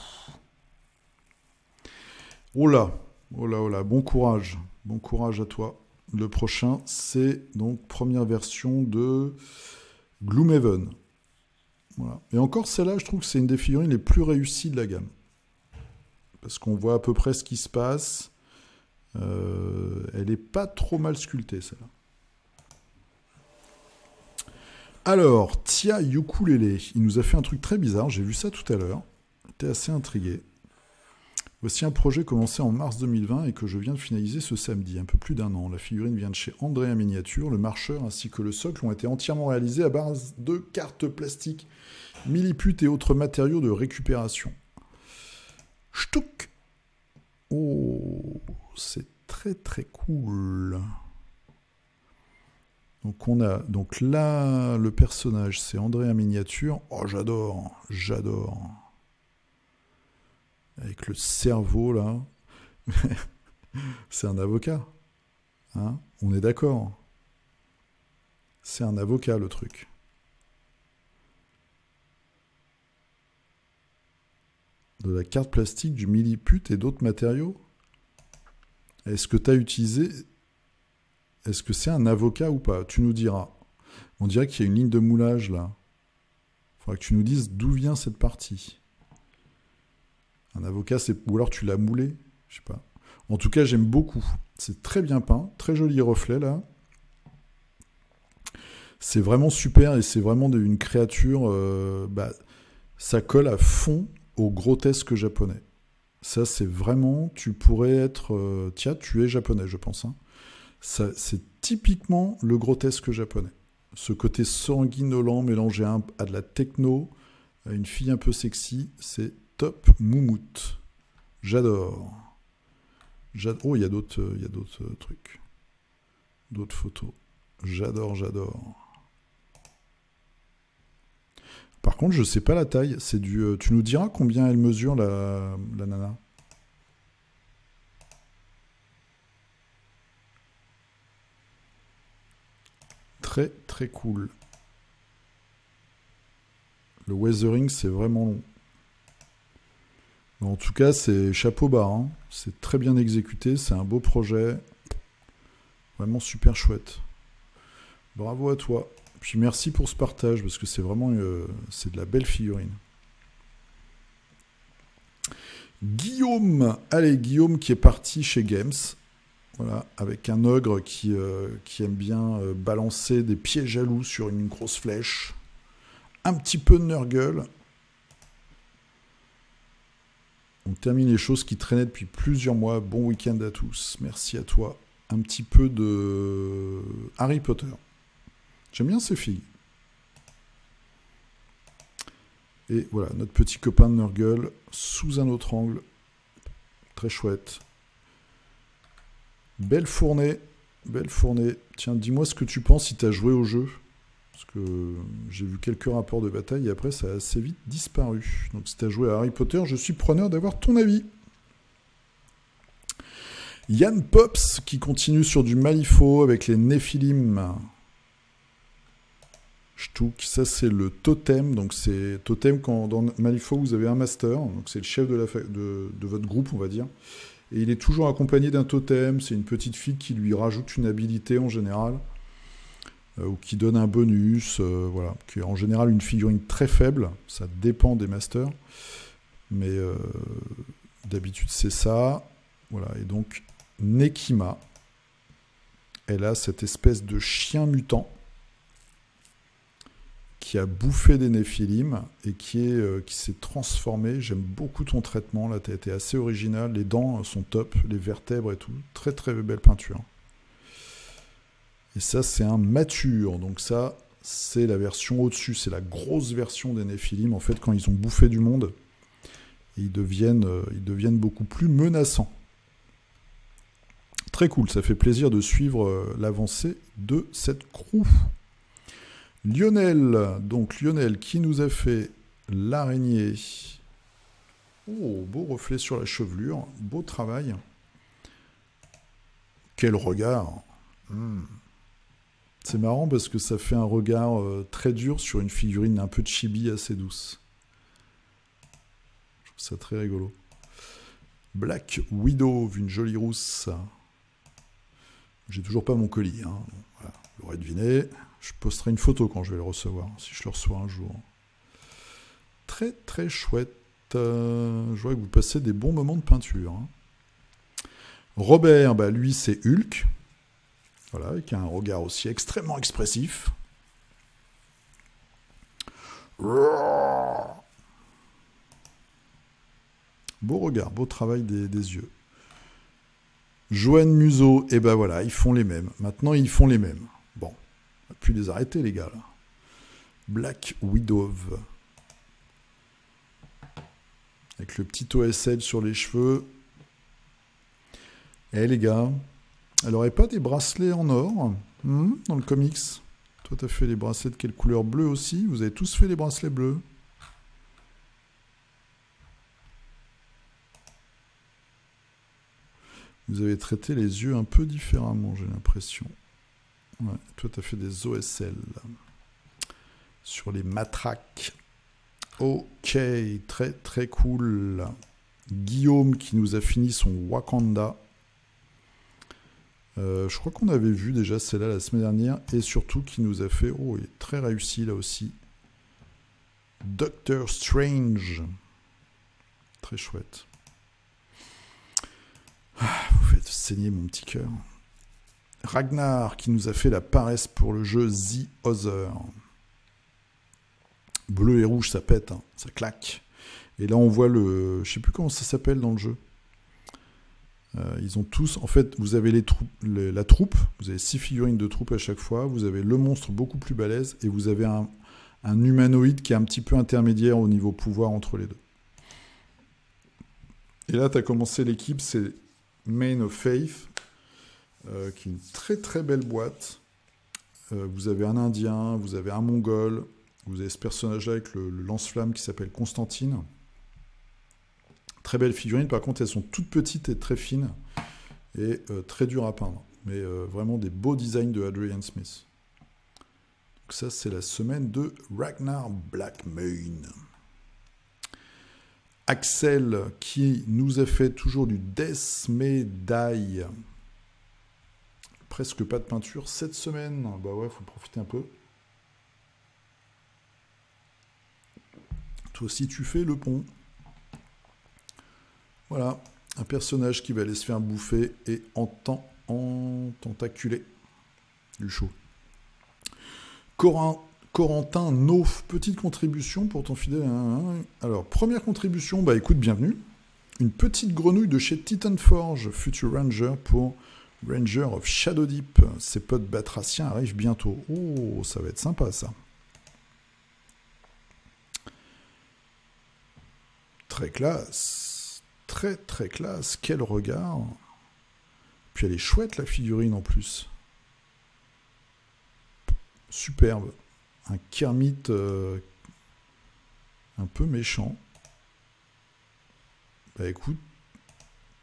Oh là. Bon courage. Bon courage à toi. Le prochain, c'est donc première version de Gloomhaven. Voilà. Et encore, celle-là, je trouve que c'est une des figurines les plus réussies de la gamme. Parce qu'on voit à peu près ce qui se passe. Elle n'est pas trop mal sculptée, celle-là. Alors, Tia Ukulele, il nous a fait un truc très bizarre, j'ai vu ça tout à l'heure, j'étais assez intrigué. Voici un projet commencé en mars 2020 et que je viens de finaliser ce samedi, un peu plus d'1 an. La figurine vient de chez Andrea Miniature, le marcheur ainsi que le socle ont été entièrement réalisés à base de cartes plastiques, milliputes et autres matériaux de récupération. Ch'touk. Oh, c'est très très cool. Donc on a donc là le personnage c'est André en miniature. Oh j'adore, j'adore. Avec le cerveau là. C'est un avocat. Hein, on est d'accord. C'est un avocat le truc. De la carte plastique, du milliput et d'autres matériaux. Est-ce que tu as utilisé... Est-ce que c'est un avocat ou pas? Tu nous diras. On dirait qu'il y a une ligne de moulage là. Il faudra que tu nous dises d'où vient cette partie. Un avocat, c'est... Ou alors tu l'as moulé? Je sais pas. En tout cas, j'aime beaucoup. C'est très bien peint. Très joli reflet là. C'est vraiment super et c'est vraiment une créature... ça colle à fond au grotesque japonais. Ça, c'est vraiment... Tu pourrais être... tiens, tu es japonais, je pense. Hein. Ça, c'est typiquement le grotesque japonais. Ce côté sanguinolent mélangé à de la techno, à une fille un peu sexy, c'est top moumoute. J'adore. Oh, il y a d'autres trucs. D'autres photos. J'adore, j'adore. Par contre, je sais pas la taille. C'est du. Tu nous diras combien elle mesure la nana. Très très cool. Le weathering, c'est vraiment long. En tout cas, c'est chapeau bas. Hein. C'est très bien exécuté. C'est un beau projet. Vraiment super chouette. Bravo à toi. Puis merci pour ce partage, parce que c'est vraiment c'est de la belle figurine. Guillaume, allez, Guillaume qui est parti chez Games, voilà, avec un ogre qui aime bien balancer des pieds jaloux sur une grosse flèche. Un petit peu de Nurgle. On termine les choses qui traînaient depuis plusieurs mois. Bon week-end à tous. Merci à toi. Un petit peu de Harry Potter. J'aime bien ces filles. Et voilà, notre petit copain de Nurgle, sous un autre angle. Très chouette. Belle fournée. Belle fournée. Tiens, dis-moi ce que tu penses si tu as joué au jeu. Parce que j'ai vu quelques rapports de bataille et après, ça a assez vite disparu. Donc si tu as joué à Harry Potter, je suis preneur d'avoir ton avis. Yann Pops qui continue sur du Malifaux avec les Néphilim. Ch'touk, ça c'est le totem, donc c'est totem quand dans Malifaux vous avez un master, donc c'est le chef de votre groupe on va dire, et il est toujours accompagné d'un totem, c'est une petite fille qui lui rajoute une habilité en général, ou qui donne un bonus, voilà, qui est en général une figurine très faible, ça dépend des masters, mais d'habitude c'est ça, voilà, et donc Nekima, elle a cette espèce de chien mutant, qui a bouffé des Néphilim et qui s'est transformé. J'aime beaucoup ton traitement, là, tu as été assez original. Les dents sont top, les vertèbres et tout. Très très belle peinture. Et ça, c'est un mature. Donc ça, c'est la version au-dessus. C'est la grosse version des Néphilim, en fait, quand ils ont bouffé du monde. Et ils deviennent beaucoup plus menaçants. Très cool, ça fait plaisir de suivre l'avancée de cette crew. Lionel, donc Lionel qui nous a fait l'araignée. Oh, beau reflet sur la chevelure, beau travail. Quel regard. C'est marrant parce que ça fait un regard très dur sur une figurine un peu chibi assez douce. Je trouve ça très rigolo. Black Widow, une jolie rousse. J'ai toujours pas mon colis, hein. Voilà, vous l'aurez deviné. Je posterai une photo quand je vais le recevoir, si je le reçois un jour. Très très chouette. Je vois que vous passez des bons moments de peinture. Hein. Robert, bah, lui c'est Hulk. Voilà, avec un regard aussi extrêmement expressif. Beau regard, beau travail des yeux. Joanne Museau, et ben voilà, ils font les mêmes. Maintenant, ils font les mêmes. Bon. On va plus les arrêter, les gars. Là. Black Widow. avec le petit OSL sur les cheveux. Eh les gars, elle aurait pas des bracelets en or dans le comics? Toi, t'as fait les bracelets de quelle couleur? Bleu aussi? Vous avez tous fait les bracelets bleus? Vous avez traité les yeux un peu différemment, j'ai l'impression. Ouais, toi, t'as fait des OSL sur les matraques. Ok, très très cool. Guillaume qui nous a fini son Wakanda. Je crois qu'on avait vu déjà celle-là la semaine dernière. Et surtout qui nous a fait... Oh, il est très réussi là aussi. Doctor Strange. Très chouette. Vous faites saigner mon petit cœur. Ragnar qui nous a fait la paresse pour le jeu The Other. Bleu et rouge, ça pète, hein, ça claque. Et là, on voit le... Je sais plus comment ça s'appelle dans le jeu. Ils ont tous... En fait, vous avez la troupe. Vous avez 6 figurines de troupe à chaque fois. Vous avez le monstre beaucoup plus balèze. Et vous avez un humanoïde qui est un petit peu intermédiaire au niveau pouvoir entre les deux. Et là, tu as commencé l'équipe, c'est Main of Faith, qui est une très très belle boîte. Vous avez un Indien, vous avez un Mongol, vous avez ce personnage-là avec le lance-flamme qui s'appelle Constantine. Très belles figurines, par contre elles sont toutes petites et très fines, et très dures à peindre. Mais vraiment des beaux designs de Adrian Smith. Donc ça c'est la semaine de Ragnar Blackmane. Axel qui nous a fait toujours du Death May Die. Presque pas de peinture cette semaine. Bah ouais, faut profiter un peu. Toi aussi tu fais le pont. Voilà, un personnage qui va aller se faire bouffer et en tentaculer. Du chaud. Corentin Nauf, petite contribution pour ton fidèle. Alors, première contribution, bah écoute, bienvenue. Une petite grenouille de chez Titanforge, Future Ranger pour Ranger of Shadow Deep. Ses potes batraciens arrivent bientôt. Oh, ça va être sympa ça. Très classe. Très très classe. Quel regard. Puis elle est chouette la figurine en plus. Superbe. Un Kermit un peu méchant. Bah écoute,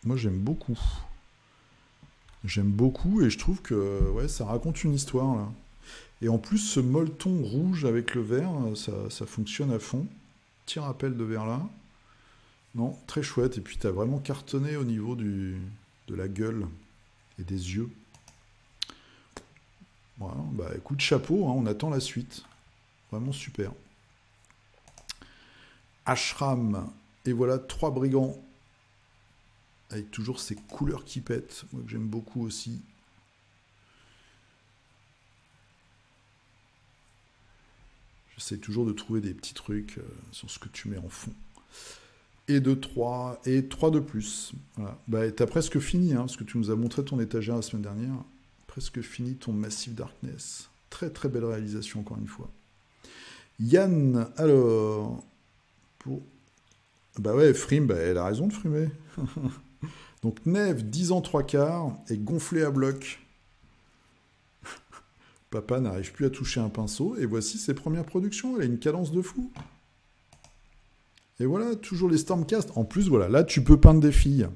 moi j'aime beaucoup. J'aime beaucoup et je trouve que ouais, ça raconte une histoire là. Et en plus ce molleton rouge avec le vert, ça fonctionne à fond. Petit rappel de vert là. Non, très chouette. Et puis t'as vraiment cartonné au niveau de la gueule et des yeux. Voilà, bah écoute, chapeau, hein, on attend la suite. Vraiment super. Ashram. Et voilà, 3 brigands. Avec toujours ces couleurs qui pètent. Moi que j'aime beaucoup aussi. J'essaie toujours de trouver des petits trucs sur ce que tu mets en fond. Et 3. Et 3 de plus. Voilà. Bah, t'as presque fini, hein, parce que tu nous as montré ton étagère la semaine dernière. Presque fini ton Massive Darkness. Très très belle réalisation encore une fois. Yann, alors, pour... Bah ouais, frime, bah elle a raison de frimer. Donc Neve, 10 ans 3 quarts, est gonflé à bloc. Papa n'arrive plus à toucher un pinceau, et voici ses premières productions, elle a une cadence de fou. Et voilà, toujours les Stormcast. En plus, voilà, là tu peux peindre des filles.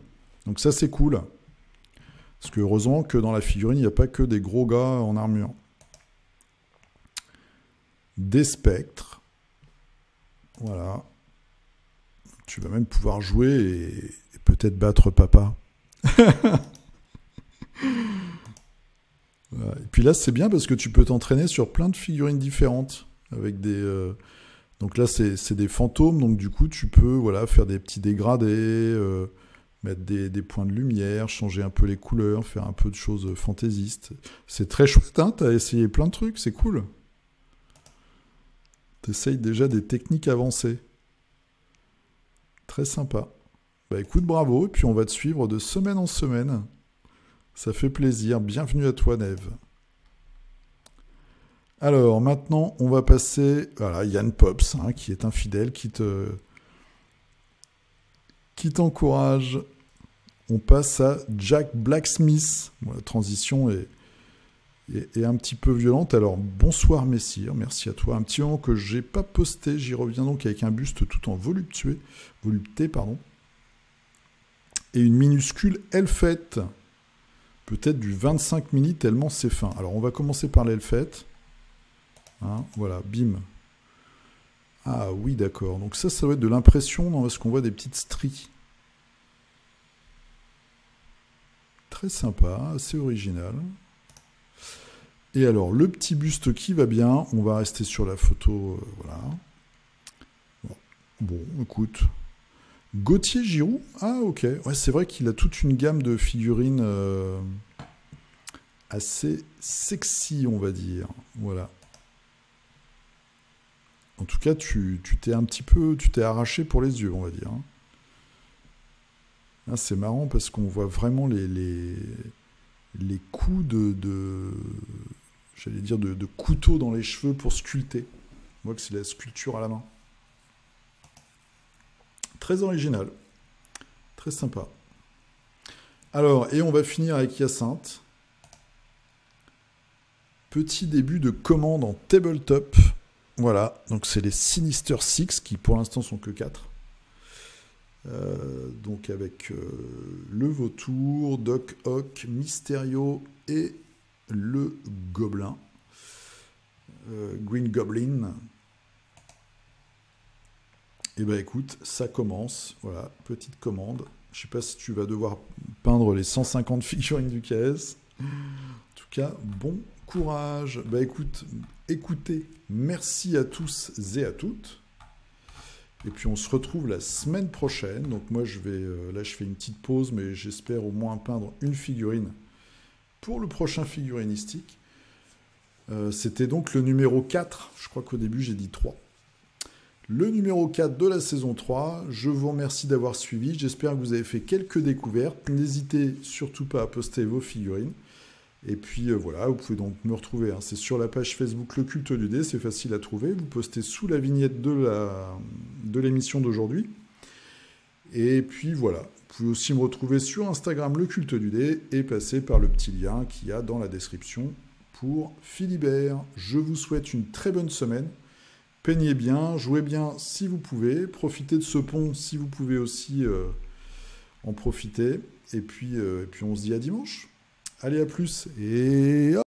Donc ça c'est cool. Parce que heureusement que dans la figurine, il n'y a pas que des gros gars en armure. Des spectres. Voilà. Tu vas même pouvoir jouer et peut-être battre papa. Voilà. Et puis là, c'est bien parce que tu peux t'entraîner sur plein de figurines différentes. Avec des, donc là, c'est des fantômes. Donc du coup, tu peux voilà, faire des petits dégradés, mettre des points de lumière, changer un peu les couleurs, faire un peu de choses fantaisistes. C'est très chouette, hein, t'as essayé plein de trucs, c'est cool. T'essayes déjà des techniques avancées. Très sympa. Bah écoute, bravo, et puis on va te suivre de semaine en semaine. Ça fait plaisir. Bienvenue à toi, Neve. Alors, maintenant, on va passer... Voilà, Yann Pops, hein, qui est un fidèle, qui te qui t'encourage. On passe à Jack Blacksmith. Bon, la transition est un petit peu violente. Alors, bonsoir Messire, merci à toi. Un petit moment que j'ai pas posté, j'y reviens donc avec un buste tout en volupté, pardon. Et une minuscule Elfette. Peut-être du 25 mini tellement c'est fin. Alors, on va commencer par l'Elfette. Hein, voilà, bim. Ah oui, d'accord. Donc ça doit être de l'impression parce qu'on voit des petites stries. Très sympa, assez original. Et alors, le petit buste qui va bien, on va rester sur la photo, voilà. Bon, écoute. Gauthier Giroud, ah ok. Ouais, c'est vrai qu'il a toute une gamme de figurines assez sexy, on va dire. Voilà. En tout cas, tu t'es un petit peu, tu t'es arraché pour les yeux, on va dire. Là, c'est marrant parce qu'on voit vraiment les coups j'allais dire de couteau dans les cheveux pour sculpter. On voit que c'est la sculpture à la main. Très original. Très sympa. Alors, et on va finir avec Hyacinthe. Petit début de commande en tabletop. Voilà, donc c'est les Sinister Six qui pour l'instant sont que 4. Donc avec le Vautour, Doc Ock, Mysterio et le Gobelin. Green Goblin. Et ben écoute, ça commence. Voilà, petite commande. Je sais pas si tu vas devoir peindre les 150 figurines du KS. En tout cas, bon courage. Bah écoutez, merci à tous et à toutes. Et puis on se retrouve la semaine prochaine. Donc moi je fais une petite pause, mais j'espère au moins peindre une figurine pour le prochain figurinistique. C'était donc le numéro 4. Je crois qu'au début j'ai dit 3. Le numéro 4 de la saison 3. Je vous remercie d'avoir suivi. J'espère que vous avez fait quelques découvertes. N'hésitez surtout pas à poster vos figurines. Et puis voilà, vous pouvez donc me retrouver. C'est sur la page Facebook Le Culte du Dé, c'est facile à trouver. Vous postez sous la vignette de l'émission d'aujourd'hui. Et puis voilà, vous pouvez aussi me retrouver sur Instagram Le Culte du Dé et passer par le petit lien qu'il y a dans la description pour Philibert. Je vous souhaite une très bonne semaine. Peignez bien, jouez bien si vous pouvez. Profitez de ce pont si vous pouvez aussi en profiter. Et puis on se dit à dimanche. Allez, à plus et...